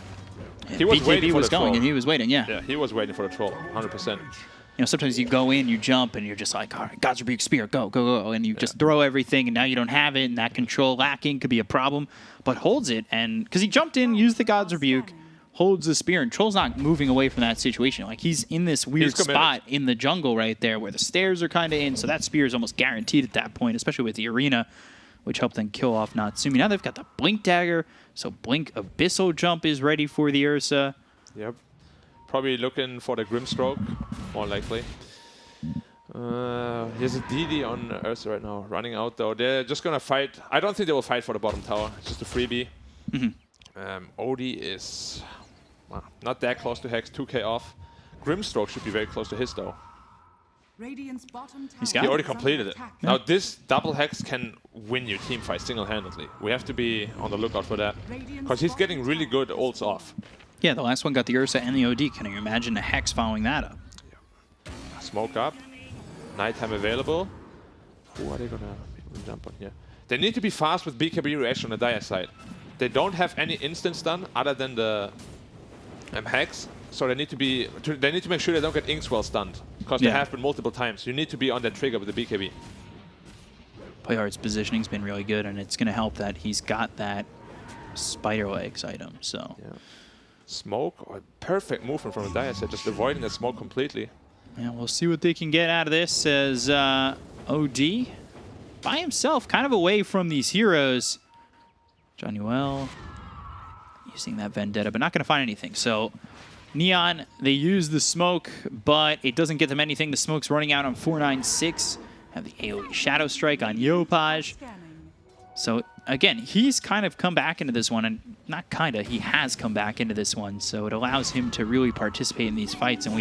He was waiting BKB for was the going, troll. and he was waiting, yeah. Yeah, he was waiting for the troll, 100%. You know, sometimes you go in, you jump, and you're just like, all right, God's Rebuke Spear, go, go, go. And you just throw everything, and now you don't have it, and that control lacking could be a problem. But holds it, and because he jumped in, used the God's Rebuke, holds the spear, and Troll's not moving away from that situation. Like, he's in this weird spot in the jungle right there where the stairs are kind of in, so that spear is almost guaranteed at that point, especially with the arena, which helped them kill off Natsumi. Now they've got the Blink Dagger, so Blink Abyssal Jump is ready for the Ursa. Yep. Probably looking for the Grimstroke, more likely. Here's a DD on Ursa right now, running out though. They're just gonna fight. I don't think they will fight for the bottom tower. It's just a freebie. Odie is not that close to Hex, 2k off. Grimstroke should be very close to his though. He's got He it. already completed it. Now this double Hex can win your team fight single-handedly. We have to be on the lookout for that. Because he's getting really good ults off. Yeah, the last one got the Ursa and the OD. Can you imagine a Hex following that up? Smoke up. Nighttime available. Who are they gonna jump on here? They need to be fast with BKB reaction on the Dire side. They don't have any instant stun other than the Hex, so they need to make sure they don't get Inkswell stunned, because they have been multiple times. You need to be on that trigger with the BKB. Playhard's positioning's been really good, and it's going to help that he's got that spider legs item. So Smoke, perfect movement from the Dire side, just avoiding the smoke completely. Yeah, we'll see what they can get out of this as OD by himself, kind of away from these heroes. Jonuel using that Vendetta, but not going to find anything. So Neon, they use the smoke, but it doesn't get them anything. The smoke's running out on 496. Have the AoE Shadow Strike on Yopaj. So again, he's kind of come back into this one, and not kind of, he has come back into this one. So it allows him to really participate in these fights, and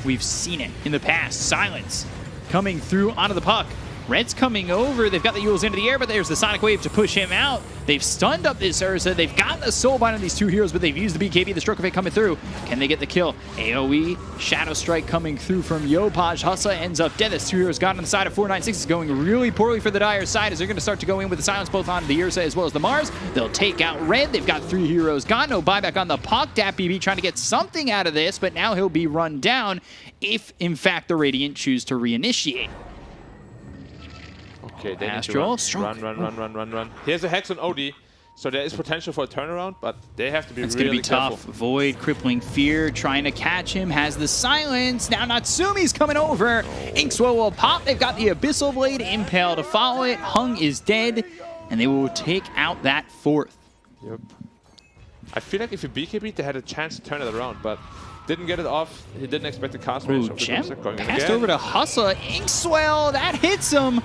we've seen it in the past. Silence coming through onto the puck. Red's coming over. They've got the Yules into the air, but there's the Sonic Wave to push him out. They've stunned up this Ursa. They've got the Soulbind on these two heroes, but they've used the BKB, the Stroke of Fate coming through. Can they get the kill? AoE, Shadow Strike coming through from Yopaj. Hustla ends up dead. This two heroes got on the side of 496. It's going really poorly for the Dire side as they're going to start to go in with the silence both on the Ursa as well as the Mars. They'll take out Red. They've got three heroes gone. No buyback on the puck. DapBB trying to get something out of this, but now he'll be run down if, in fact, the Radiant choose to reinitiate. Okay, they Astral, need to run. Here's a Hex on OD, so there is potential for a turnaround, but they have to be really careful. Tough. Void, Crippling Fear, trying to catch him, has the silence. Now Natsumi's coming over. Inkswell will pop. They've got the Abyssal Blade, Impale to follow it. Hung is dead, and they will take out that fourth. Yep. I feel like if you BKB, they had a chance to turn it around, but didn't get it off. He didn't expect the cast range. Gem passed over to Hustla. Inkswell, that hits him.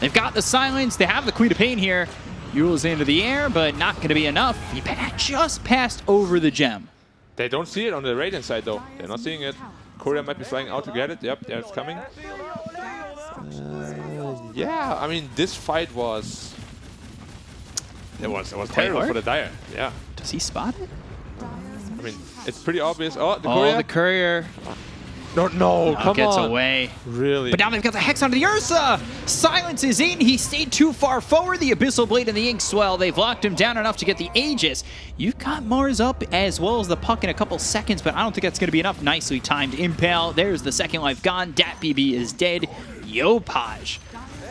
They've got the silence. They have the Queen of Pain here. Yule's into the air, but not going to be enough. He just passed over the gem. They don't see it on the Radiant side, though. They're not seeing it. Korea might be flying out to get it. Yep, yeah, it's coming. Yeah, I mean, this fight was... It was terrible for the Dire. Yeah. Does he spot it? I mean, it's pretty obvious. Oh, the Courier. Oh, the Courier. No, come on. Gets away. Really? But now they've got the Hex onto the Ursa. Silence is in. He stayed too far forward. The Abyssal Blade and the Inkswell. They've locked him down enough to get the Aegis. You've got Mars up as well as the puck in a couple seconds, but I don't think that's going to be enough. Nicely timed Impale. There's the second life gone. DapBB is dead. Yopaj.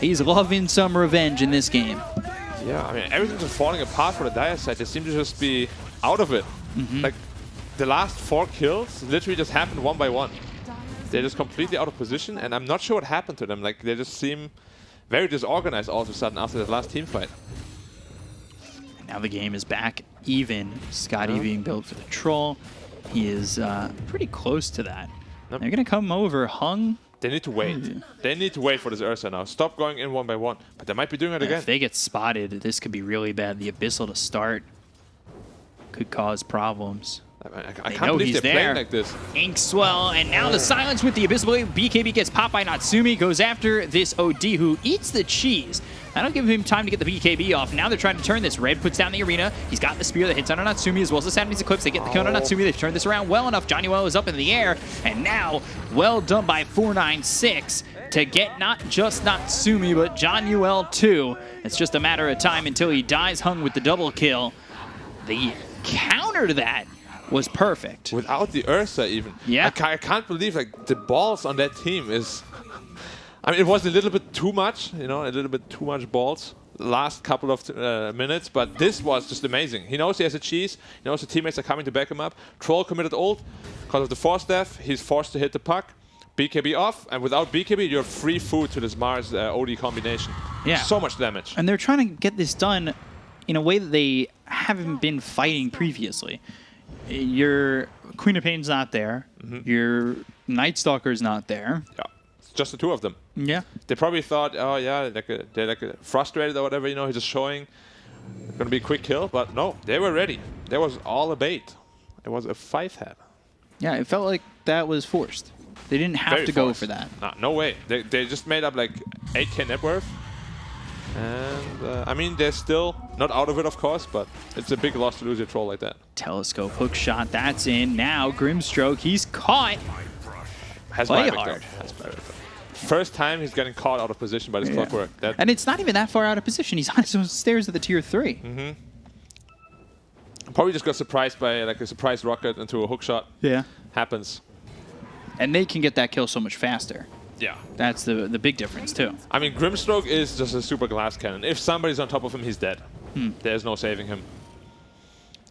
He's loving some revenge in this game. Yeah, I mean, everything's just falling apart for the Dire side. They seem to just be out of it. Like, the last 4 kills literally just happened one by one. They're just completely out of position, and I'm not sure what happened to them. Like, they just seem very disorganized all of a sudden after that last team fight. And now the game is back even. Scotty being built for the Troll. He is pretty close to that. They're going to come over. Hung. They need to wait. They need to wait for this Ursa now. Stop going in one by one. But they might be doing it again. If they get spotted, this could be really bad. The Abyssal to start could cause problems. I can't believe they're playing like this. Inkswell, and now the silence with the Abyssal Blade. BKB gets popped by Natsumi, goes after this OD who eats the cheese. That'll give him time to get the BKB off. Now they're trying to turn this. Red puts down the arena. He's got the spear that hits on Natsumi as well as the Saturday's Eclipse. They get the kill on Natsumi. They've turned this around well enough. Jonuel is up in the air, and now well done by 496 to get not just Natsumi, but Jonuel too. It's just a matter of time until he dies. Hung with the double kill. The counter to that was perfect. Without the Ursa even. Yeah. I can't believe like the balls on that team is... I mean, it was a little bit too much, you know, a little bit too much balls last couple of minutes, but this was just amazing. He knows he has a cheese, he knows the teammates are coming to back him up. Troll committed ult, because of the force death, he's forced to hit the puck. BKB off, and without BKB, you're free food to this Mars OD combination. Yeah. So much damage. And they're trying to get this done in a way that they haven't been fighting previously. Your Queen of Pain's not there. Your Night Stalker's not there. Yeah. It's just the two of them. Yeah. They probably thought, oh yeah, they're like frustrated or whatever, you know, he's just showing. It's gonna be a quick kill, but no, they were ready. That was all a bait. It was a 5-head. Yeah, it felt like that was forced. They didn't have to go for that. Nah, no way. They just made up like 8k net worth. And I mean, they're still not out of it, of course, but it's a big loss to lose your troll like that. Telescope hook shot, that's in. Now Grimstroke, he's caught. Has Play buyback, hard. though. Has buyback, though. First time he's getting caught out of position by this clockwork. And it's not even that far out of position. He's on his own stairs at the tier 3. Probably just got surprised by like a surprise rocket into a hook shot. Yeah. Happens. And they can get that kill so much faster. Yeah. That's the big difference, too. I mean, Grimstroke is just a super glass cannon. If somebody's on top of him, he's dead. There's no saving him.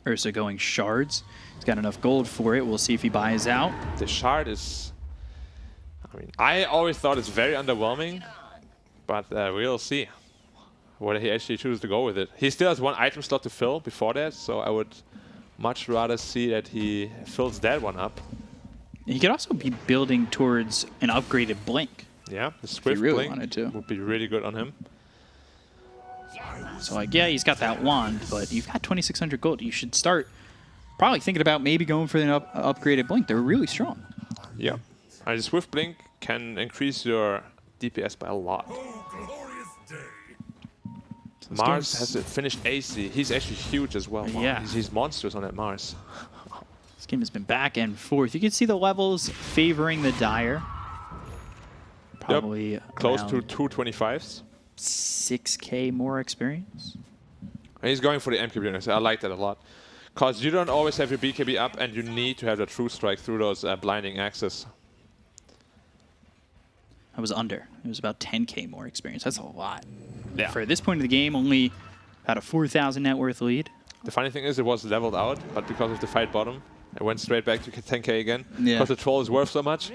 Ursa going shards. He's got enough gold for it. We'll see if he buys out. The shard is... I mean, I always thought it's very underwhelming, but we'll see whether he actually chooses to go with it. He still has one item slot to fill before that, so I would much rather see that he fills that one up. He could also be building towards an upgraded Blink. Yeah, the Swift really Blink would be really good on him. So, like, yeah, he's got that wand, but you've got 2,600 gold. You should start probably thinking about maybe going for an upgraded Blink. They're really strong. Yeah. The Swift Blink can increase your DPS by a lot. Mars has a finished AC. He's actually huge as well. Wow. Yeah. He's monstrous on that Mars. This game has been back and forth. You can see the levels favoring the Dire. Probably close to 225s. 6k more experience. And he's going for the MKB units. I like that a lot. Because you don't always have your BKB up, and you need to have the True Strike through those blinding axes. I was under. It was about 10k more experience. That's a lot. Yeah. For this point of the game, only about a 4,000 net worth lead. The funny thing is it was leveled out, but because of the fight bottom, it went straight back to 10k again. Yeah. Because the troll is worth so much.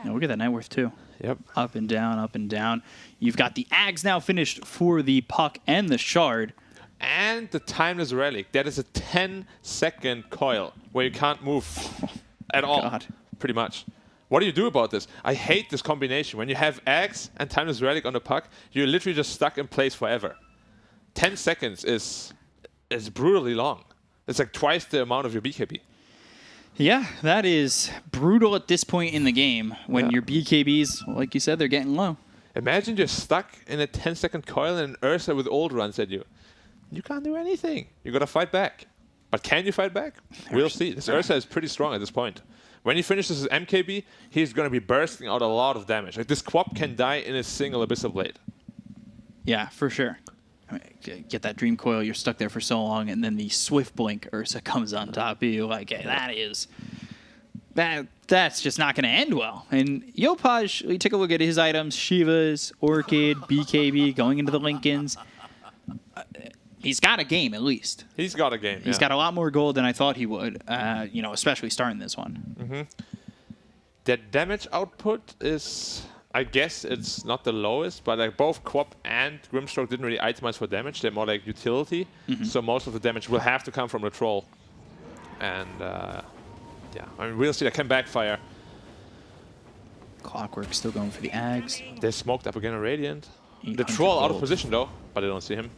Now look at that net worth too. Yep. Up and down, up and down. You've got the Ags now finished for the puck and the shard. And the Timeless Relic. That is a 10-second coil where you can't move at all. God. Pretty much. What do you do about this? I hate this combination. When you have Axe and Timeless Relic on the puck, you're literally just stuck in place forever. 10 seconds is brutally long. It's like twice the amount of your BKB. Yeah, that is brutal at this point in the game when your BKBs, like you said, they're getting low. Imagine you're stuck in a 10-second coil and an Ursa with ult runs at you. You can't do anything. You got to fight back. But can you fight back? We'll see. This Ursa is pretty strong at this point. When he finishes his MKB, he's going to be bursting out a lot of damage. Like this Quap can die in a single Abyssal Blade. Yeah, for sure. I mean, get that Dream Coil, you're stuck there for so long, and then the Swift Blink Ursa comes on top of you. Like, hey, that's just not going to end well. And Yopaj, we take a look at his items, Shiva's, Orchid, BKB, going into the Lincolns. He's got a game, at least. He's got a game, He's got a lot more gold than I thought he would, you know, especially starting this one. The damage output is, I guess it's not the lowest, but like both Quap and Grimstroke didn't really itemize for damage. They're more like utility, so most of the damage will have to come from the Troll. And yeah, I mean, we'll see. That can backfire. Clockwork still going for the Ags. They smoked up again a Radiant. The Troll out of position though, but they don't see him.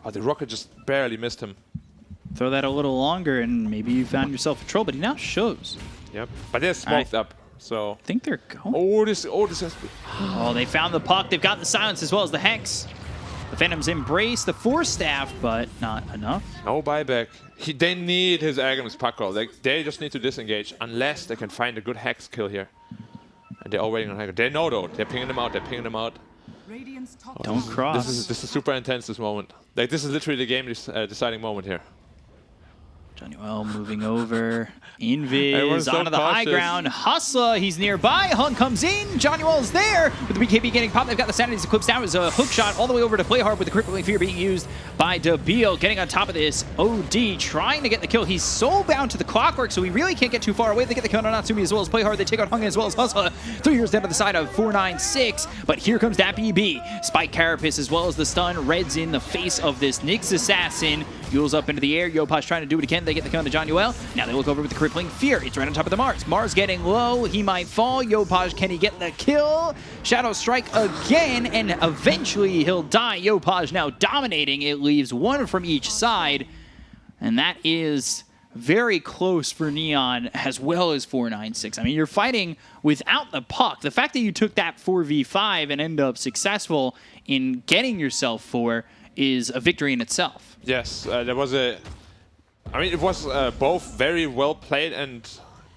Oh, the rocket just barely missed him. Throw that a little longer and maybe you found yourself a troll, but he now shows. Yep, but they're smoked up, so... I think they're going. Oh, this has to be... Oh, they found the puck. They've got the silence as well as the Hex. The Phantoms embrace the Force Staff, but not enough. No buyback. They need his Aghanim puck roll. They just need to disengage unless they can find a good Hex kill here. And they're all waiting on Hex. They know though. They're pinging them out. They're pinging them out. Don't cross. This is super intense, this moment. Like, this is literally the game deciding moment here. Johnny moving over. Invis so onto the high cautious. ground. Hustler, he's nearby. Hung comes in. Johnny is there. With the BKB getting popped, they've got the Sanity's Eclipse down. It was a hook shot all the way over to play hard with the crippling fear being used by Dabil. Getting on top of this. OD trying to get the kill. He's so bound to the clockwork, so he really can't get too far away. They get the kill on Natsumi as well as play hard. They take out Hung as well as Hustler. 3 years down to the side of 496. But here comes that BB. Spike Carapace as well as the stun. Red's in the face of this Nyx assassin. Yules up into the air. Yopaj trying to do it again. They get the kill on Johnny. Now they look over with the crippling fear. It's right on top of the Mars. Mars getting low. He might fall. Yopaj, can he get the kill? Shadow Strike again, and eventually he'll die. Yopaj now dominating. It leaves one from each side, and that is very close for Neon as well as 496. I mean, you're fighting without the puck. The fact that you took that 4v5 and end up successful in getting yourself 4 is a victory in itself. Yes, there was a... I mean, it was both very well played and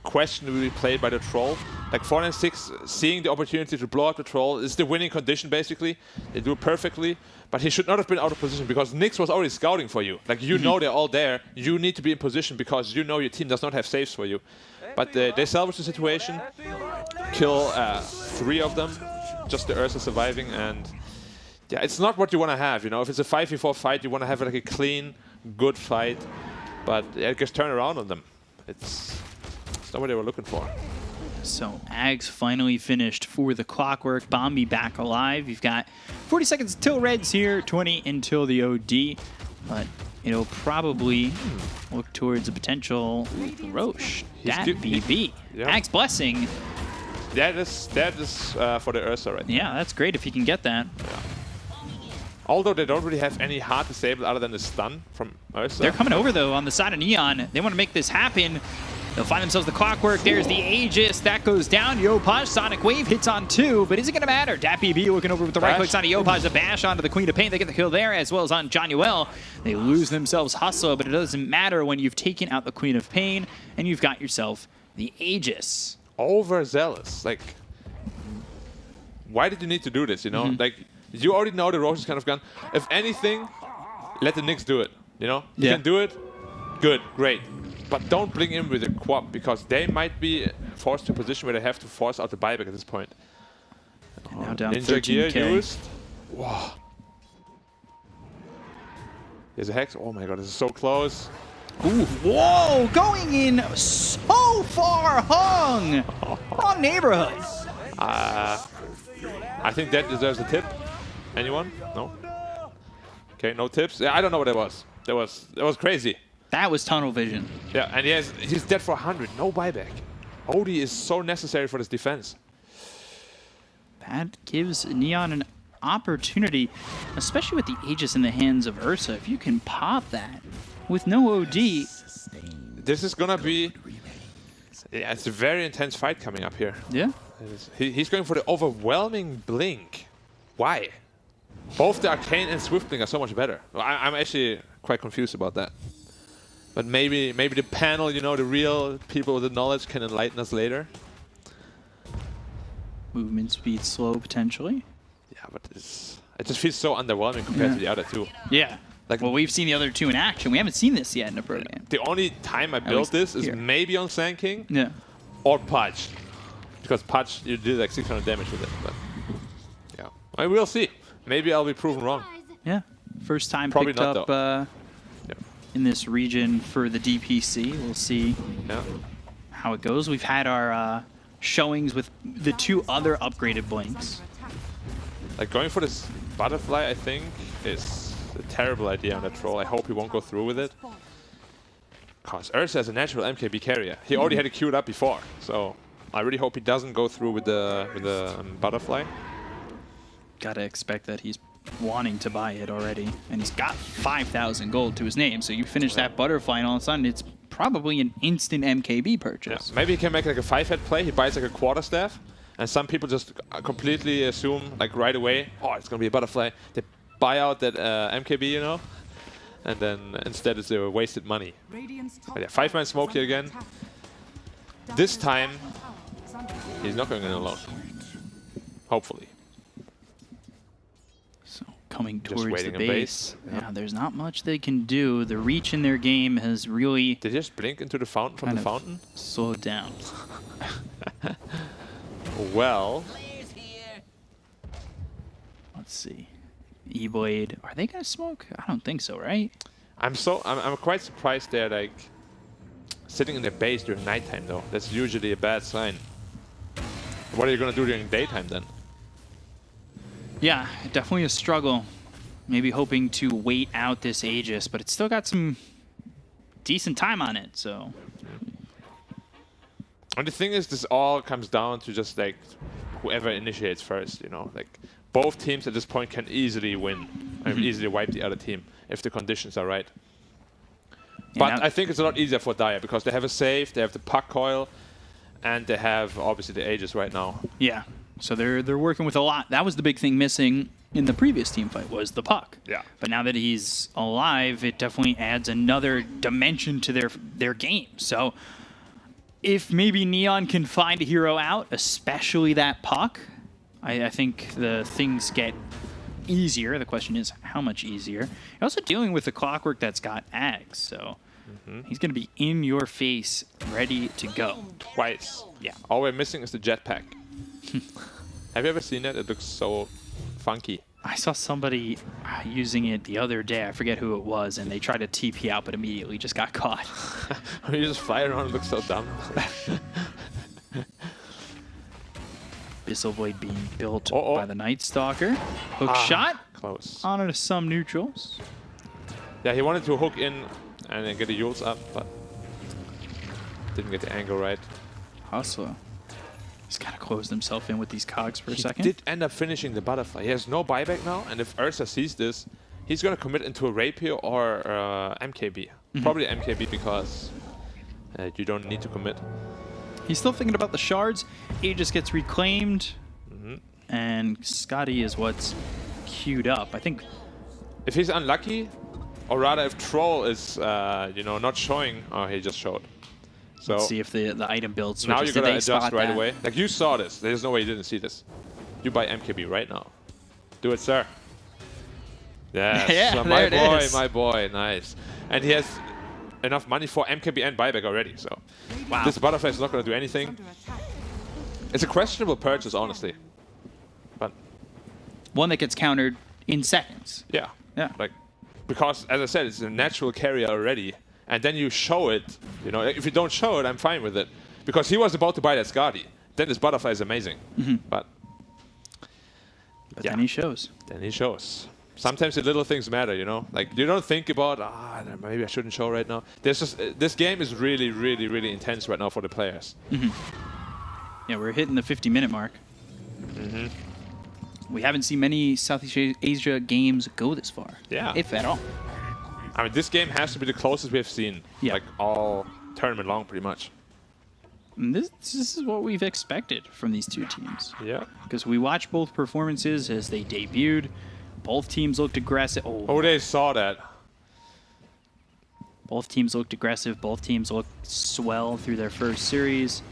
questionably played by the Troll. Like 496 seeing the opportunity to blow up the Troll is the winning condition, basically. They do it perfectly, but he should not have been out of position because Nyx was already scouting for you. Like, you know they're all there. You need to be in position because you know your team does not have saves for you. But they salvage the situation, kill 3 of them, just the Ursa surviving, and yeah, it's not what you want to have, you know. If it's a 5v4 fight, you want to have like a clean, good fight, but yeah, just turn around on them. It's not what they were looking for. So Ags finally finished for the clockwork. Bombi back alive. You've got 40 seconds till Reds here, 20 until the OD, but it'll probably look towards a potential Roche. That BB. Yeah. Ags blessing. That is for the Ursa right Yeah, that's great if you can get that. Yeah. Although they don't really have any hard disable other than the stun from Ursa. They're coming over, though, on the side of Neon. They want to make this happen. They'll find themselves the clockwork. There's the Aegis. That goes down. Yopaj, Sonic Wave hits on 2, but is it going to matter? DapBB looking over with the right clicks on Yopaj. The bash onto the Queen of Pain. They get the kill there, as well as on Johnny. They lose themselves Hustle, but it doesn't matter when you've taken out the Queen of Pain and you've got yourself the Aegis. Overzealous. Like, why did you need to do this, you know? Like, you already know the Roche is kind of gone. If anything, let the Nyx do it, you know? You can do it, good, great. But don't bring in with a quap because they might be forced to a position where they have to force out the buyback at this point. Now down Ninja 13K. Gear used. Wow. There's a Hex. Oh my god, this is so close. Ooh, whoa, going in so far, Hung. Wrong neighborhood. I think that deserves a tip. Anyone? No? Okay, no tips. Yeah, I don't know what that was. That was crazy. That was tunnel vision. Yeah, and he's dead for 100. No buyback. Odie is so necessary for this defense. That gives Neon an opportunity, especially with the Aegis in the hands of Ursa. If you can pop that with no OD. This is gonna be... Yeah, it's a very intense fight coming up here. Yeah. He's going for the overwhelming blink. Why? Both the Arcane and Swift Blink are so much better. I'm actually quite confused about that. But maybe the panel, you know, the real people with the knowledge can enlighten us later. Movement speed slow, potentially. Yeah, but it just feels so underwhelming compared to the other two. Yeah. Like, well, we've seen the other two in action. We haven't seen this yet in a pro game. The only time I built this is maybe on Sand King or Pudge. Because Pudge, you did like 600 damage with it. But yeah, I will see. Maybe I'll be proven wrong. Yeah. First time Probably picked not, up in this region for the DPC. We'll see how it goes. We've had our showings with the 2 other upgraded blinks. Like going for this butterfly, I think, is a terrible idea on that Troll. I hope he won't go through with it. Because Ursa is a natural MKB carrier. He already had it queued up before, so I really hope he doesn't go through with the butterfly. Gotta expect that he's wanting to buy it already, and he's got 5,000 gold to his name. So you finish that butterfly, and all of a sudden it's probably an instant MKB purchase. Yeah. Maybe he can make like a 5-head play. He buys like a quarterstaff, and some people just completely assume like right away, oh, it's gonna be a butterfly. They buy out that MKB, you know, and then instead it's a wasted money. But yeah, 5-man smoke here again. This time he's not going in alone. Hopefully. coming Just towards the waiting in base. base. Yeah, there's not much they can do. The reach in their game has really Did they just blink into the fountain from the fountain? slowed down. Well, Let's see. E-Blade, are they gonna smoke? I don't think so, right? I'm quite surprised they're like sitting in their base during nighttime though. That's usually a bad sign. What are you gonna do during daytime then? Yeah, definitely a struggle. Maybe hoping to wait out this Aegis, but it's still got some decent time on it, so. And the thing is, this all comes down to just like whoever initiates first, you know? Like both teams at this point can easily win. I mean, easily wipe the other team if the conditions are right. But I think it's a lot easier for Dire because they have a save, they have the puck coil, and they have obviously the Aegis right now. Yeah, so they're working with a lot. That was the big thing missing in the previous team fight was the puck. Yeah. But now that he's alive, it definitely adds another dimension to their game. So if maybe Neon can find a hero out, especially that puck, I think the things get easier. The question is how much easier. You're also dealing with the clockwork that's got Ags, so he's going to be in your face, ready to go. Twice. Yeah. All we're missing is the jetpack. Have you ever seen that? It looks so funky. I saw somebody using it the other day. I forget who it was, and they tried to TP out, but immediately just got caught. You just fly around and look so dumb. Abyssal Blade being built Uh-oh. by the Night Stalker. Hook shot Close. onto some neutrals. Yeah, he wanted to hook in and then get the Yules up, but didn't get the angle right. Hustler. He's kind of closed himself in with these cogs for a He second. did end up finishing the butterfly. He has no buyback now, and if Ursa sees this, he's going to commit into a Rapier or MKB. Probably MKB because you don't need to commit. He's still thinking about the shards. Aegis gets reclaimed, and Scotty is what's queued up. I think If he's unlucky, or rather if Troll is you know, not showing, oh, he just showed. So let's see if the item build switches. now you're Did gonna they adjust spot right that? away. Like you saw this. There's no way you didn't see this. You buy MKB right now. Do it, sir. Yes, Yeah, so there it my is. boy, nice. And he has enough money for MKB and buyback already. So Wow. this butterfly is not gonna do anything. It's a questionable purchase, honestly. But One that gets countered in seconds. yeah, Yeah. like because as I said, it's a natural carrier already. And then you show it, you know, if you don't show it, I'm fine with it. Because he was about to buy that Skadi. Then this butterfly is amazing. But yeah, Then he shows. then he shows. Sometimes the little things matter, you know? Like, you don't think about, maybe I shouldn't show right now. There's just, this game is really, really, really intense right now for the players. Yeah, we're hitting the 50-minute mark. We haven't seen many Southeast Asia games go this far. Yeah. If at all. I mean, this game has to be the closest we've seen, Yeah. like, all tournament long, pretty much. And this is what we've expected from these two teams. Yeah. Because we watched both performances as they debuted. Both teams looked aggressive. Oh, they saw that. Both teams looked aggressive. Both teams looked swell through their first series.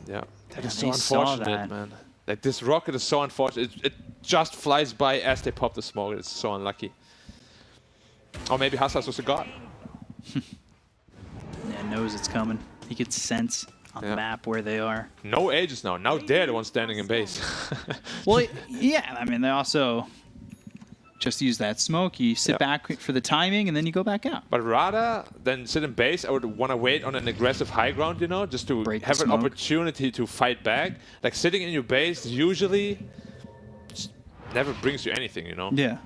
Yeah. That is they so saw unfortunate, that. man. Like, this rocket is so unfortunate. It just flies by as they pop the smoke. It's so unlucky. Or maybe Hassas was a god. Yeah, knows it's coming. He could sense on the Yeah. map where they are. No Aegis now. Now they're the ones standing in base. Well, yeah, I mean, they also just use that smoke. You sit back for the timing, and then you go back out. But rather than sit in base, I would want to wait on an aggressive high ground, you know, just to Break the have an smoke. opportunity to fight back. Like, sitting in your base usually just never brings you anything, you know? Yeah.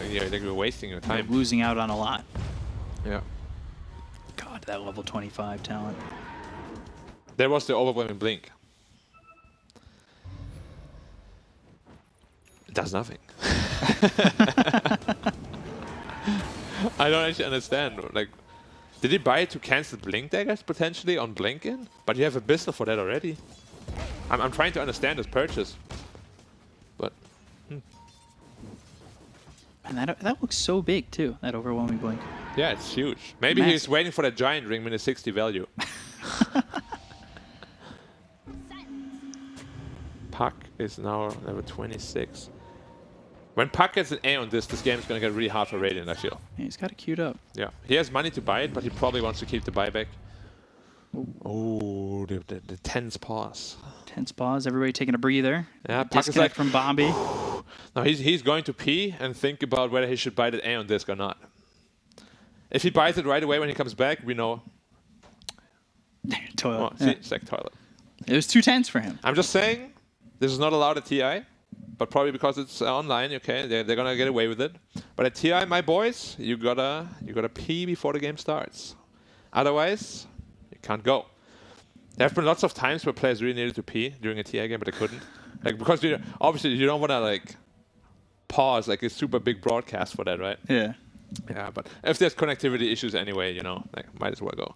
Like you're wasting your You're time. losing out on a lot. Yeah. God, that level 25 talent. There was the overwhelming blink. It does nothing. I don't actually understand. Like, did he buy it to cancel blink daggers potentially on blinking? But you have a business for that already. I'm trying to understand this purchase. But And that looks so big, too, that overwhelming blink. yeah, it's huge. Maybe Massive. he's waiting for that giant ring with a 60 value. Puck is now level 26. When Puck gets an A on this game is going to get really hard for Radiant, I feel. Yeah, he's got it queued up. Yeah. He has money to buy it, but he probably wants to keep the buyback. Oh, the tense pause. Tense pause. Everybody taking a breather. Yeah, Puck is Disconnect like, from Bombi. Now he's going to pee and think about whether he should buy that A on disc or not. If he buys it right away when he comes back, we know. Toilet. Oh, see, it's like toilet. It was too tense for him. I'm just saying, this is not allowed at TI, but probably because it's online. Okay, they're gonna get away with it. But at TI, my boys, you gotta pee before the game starts. Otherwise, you can't go. There have been lots of times where players really needed to pee during a TI game, but they couldn't. Like because obviously you don't wanna like pause like a super big broadcast for that, right? Yeah. Yeah, but if there's connectivity issues anyway, you know, like might as well go.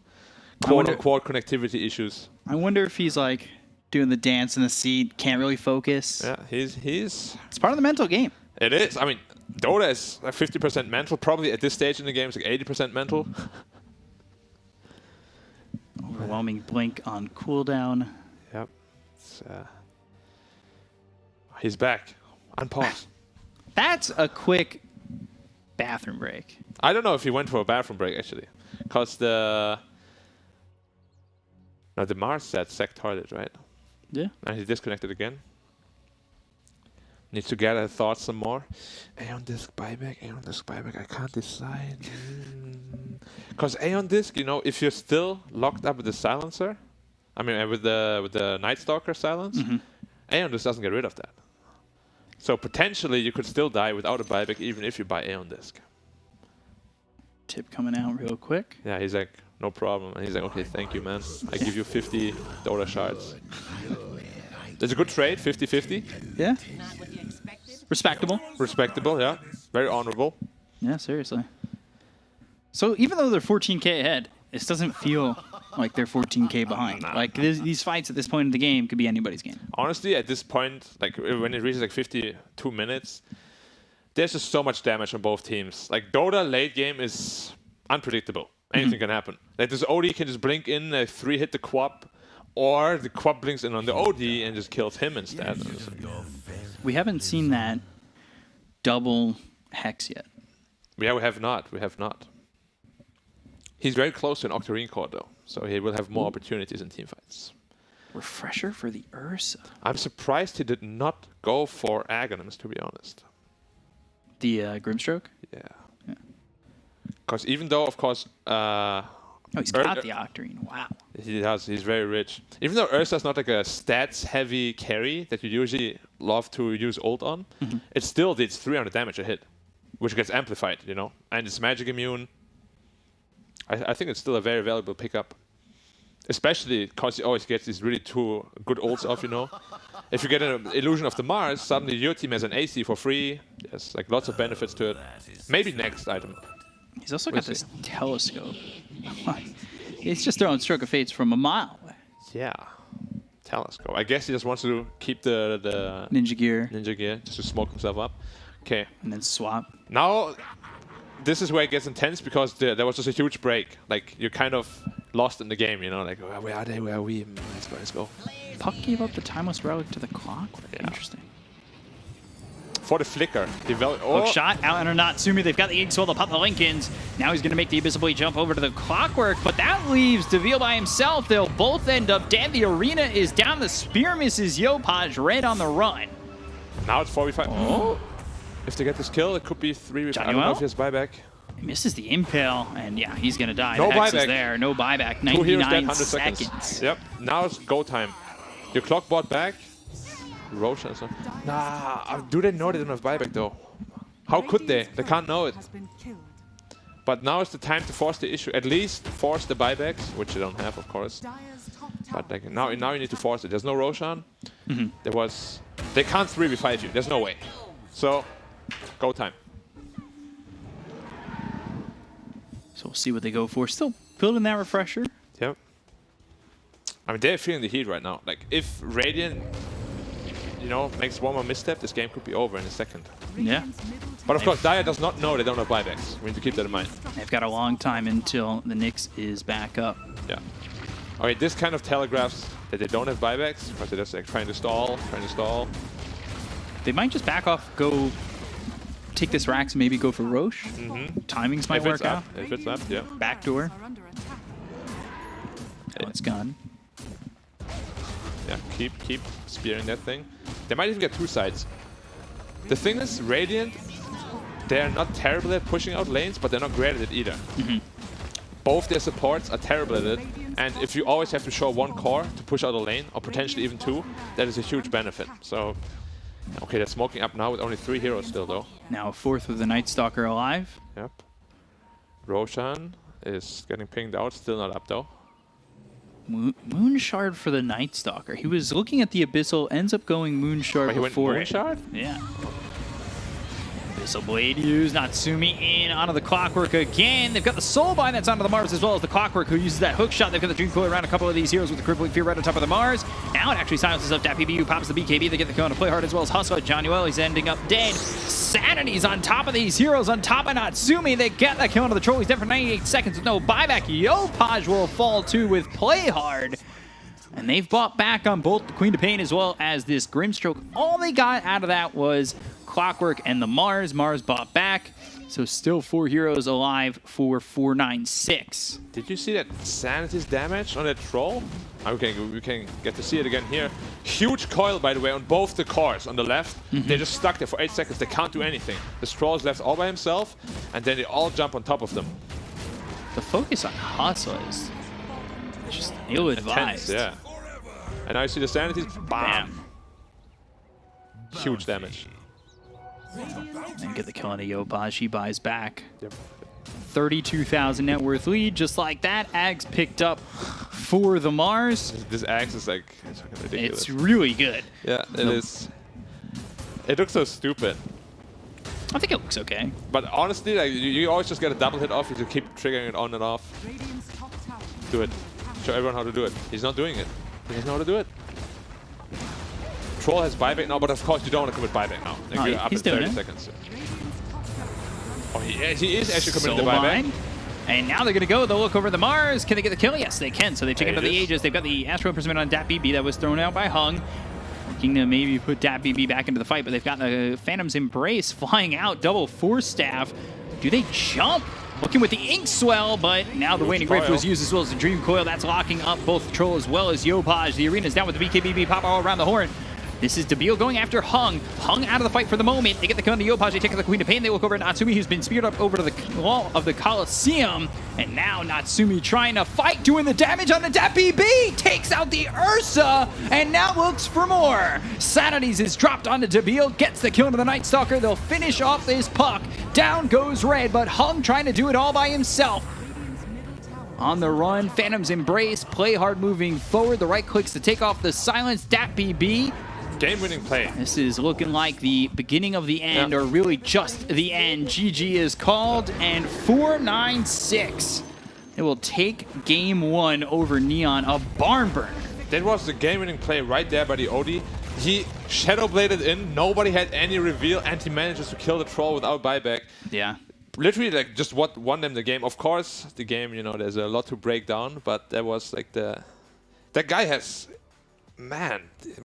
Quote-unquote connectivity issues. I wonder if he's like doing the dance in the seat, can't really focus. Yeah, he's. It's part of the mental game. It is. I mean, Dota is like 50% mental. Probably at this stage in the game, it's like 80% mental. Overwhelming blink on cooldown. Yep. He's back. Unpause. That's a quick bathroom break. I don't know if he went for a bathroom break actually, because the Mars said sec toilet, right? Yeah. And he disconnected again. Needs to gather thoughts some more. Aeon Disc buyback, Aeon Disc buyback. I can't decide. Because Aeon Disc, you know, if you're still locked up with the silencer, I mean with the Night Stalker silence, Aeon Disc doesn't get rid of that. So potentially you could still die without a buyback even if you buy Aeon Disc. Tip coming out real quick. Yeah, he's like, no problem. And he's like, okay, thank you, man. I give you 50 Dota shards. It's a good trade, 50-50. Yeah. Respectable. Respectable, yeah. Very honorable. Yeah, seriously. So even though they're 14k ahead, this doesn't feel like they're 14k behind. Like these fights at this point in the game could be anybody's game. Honestly, at this point, like when it reaches like 52 minutes, there's just so much damage on both teams. Like Dota late game is unpredictable. Anything can happen. Like this OD can just blink in, 3-hit the Quap, or the Quap blinks in on the OD and just kills him instead. We haven't seen that double hex yet. Yeah, we have not. We have not. He's very close to an Octarine core though, so he will have more opportunities in team fights. Refresher for the Ursa. I'm surprised he did not go for Aghanims, to be honest. The Grimstroke? Yeah. Because even though, of course... oh, he's got the Octarine. Wow. He has. He's very rich. Even though Ursa's not like a stats-heavy carry that you usually love to use ult on, it still did 300 damage a hit, which gets amplified, you know? And it's magic immune. I think it's still a very valuable pickup. Especially because he always gets these really two good ults off, you know? If you get an Illusion of the Mars, suddenly your team has an AC for free. There's like lots of benefits to it. Maybe next item. He's also got this telescope. He's just throwing Stroke of Fates from a mile away. Yeah. Telescope. I guess he just wants to keep the Ninja gear. Ninja gear, just to smoke himself up. Okay. And then swap. Now, this is where it gets intense because there was just a huge break. Like, you're kind of lost in the game, you know? Like, where are they? Where are we? Let's go. Puck gave up the Timeless Relic to the clock? Yeah. Interesting. For the flicker. Hook shot out on Natsumi. They've got the Ink Soul to pop the Lincolns. Now he's going to make the Abyssal Blade jump over to the Clockwork, but that leaves Deville by himself. They'll both end up dead. The arena is down. The spear misses Yopaj. Red on the run. Now it's 4v5. Oh. If they get this kill, it could be 3v5. I don't know if he has buyback. He misses the Impale, and yeah, he's going to die. No the Hex buyback. Is there. No buyback. 99 seconds. Yep. Now it's go time. Your clock bot back. Roshan. So. Nah, do they know they don't have buyback though? How could they? They can't know it. But now is the time to force the issue. At least force the buybacks, which they don't have, of course. But like, now you need to force it. There's no Roshan. They can't 3v5 you. There's no way. So, go time. So we'll see what they go for. Still building that refresher. Yep. I mean, they're feeling the heat right now. Like, if Radiant, you know, makes one more misstep, this game could be over in a second. Yeah. But of course, Dia does not know they don't have buybacks. We need to keep that in mind. They've got a long time until the Nyx is back up. Yeah. Okay, this kind of telegraphs that they don't have buybacks, because they're just like trying to stall. They might just back off, go take this Rax and maybe go for Roche. Timings might work out. If it's up, yeah. Backdoor. Oh, it's gone. Yeah, keep spearing that thing. They might even get two sides. The thing is, Radiant, they're not terrible at pushing out lanes, but they're not great at it either. Both their supports are terrible at it, and if you always have to show one core to push out a lane, or potentially even two, that is a huge benefit. So, okay, they're smoking up now with only 3 heroes still, though. Now a fourth with the Night Stalker alive. Yep. Roshan is getting pinged out, still not up, though. Moon Shard for the Night Stalker. He was looking at the Abyssal, ends up going Moon Shard before. Moon Shard? Yeah. Abyssal Blade used. Natsumi in onto the Clockwork again. They've got the Soulbind that's onto the Mars as well as the Clockwork who uses that hook shot. They've got the Dream Coil around a couple of these heroes with the Crippling Fear right on top of the Mars. Now it actually silences up DPB who pops the BKB. They get the kill on to play hard as well as Hustle. Johnny he's ending up dead. Sanity's on top of these heroes, on top of Natsumi. They get that kill onto the Troll. He's dead for 98 seconds with no buyback. Yopaj will fall too with play hard. And they've bought back on both the Queen of Pain as well as this Grimstroke. All they got out of that was Clockwork and the Mars. Mars bought back. So still 4 heroes alive for 496. Did you see that Sanity's damage on that Troll? Okay, we can get to see it again here. Huge coil, by the way, on both the cores on the left. They're just stuck there for 8 seconds. They can't do anything. The Troll is left all by himself, and then they all jump on top of them. The focus on Hustle is just ill-advised. Yeah. And now you see the Sanity's bam. Huge damage. And get the kill on the Yopaj. He buys back. Yep. 32,000 net worth lead, just like that. Ags picked up for the Mars. This Axe is like, it's fucking ridiculous. It's really good. Yeah, it is. It looks so stupid. I think it looks okay. But honestly, like you always just get a double hit off if you keep triggering it on and off. Do it. Show everyone how to do it. He's not doing it. He doesn't know how to do it. Troll has buyback now, but of course you don't want to commit buyback now. Like you're up in 30 seconds. Oh, he is actually committing the buyback. And now they're going to go. They'll look over the Mars. Can they get the kill? Yes, they can. So they take him to the Aegis. They've got the Astral Imprisonment on DPB that was thrown out by Hung. Looking to maybe put DPB back into the fight, but they've got the Phantom's Embrace flying out. Double Force Staff. Do they jump? Looking with the Ink Swell, but now the Waning Grave was used as well as the Dream Coil. That's locking up both the Troll as well as Yopaj. The arena's down with the BKB pop all around the horn. This is Debil going after Hung. Hung out of the fight for the moment. They get the kill on the Yopaj. They take out the Queen of Pain. They look over at Natsumi, who's been speared up over to the wall of the Coliseum. And now Natsumi trying to fight, doing the damage on the DPB. Takes out the Ursa, and now looks for more. Sanities is dropped onto Debil. Gets the kill into the Night Stalker. They'll finish off this puck. Down goes Red, but Hung trying to do it all by himself. On the run, Phantom's Embrace. Play hard moving forward. The right clicks to take off the silence. DPB. Game-winning play. This is looking like the beginning of the end, or really just the end. GG is called, and 496. It will take game 1 over Neon, a barn burner. That was the game-winning play right there by the OD. He shadow-bladed in, nobody had any reveal, and he manages to kill the Troll without buyback. Yeah. Literally, like, just what won them the game. Of course, the game, you know, there's a lot to break down, but that was like the... That guy has... Man,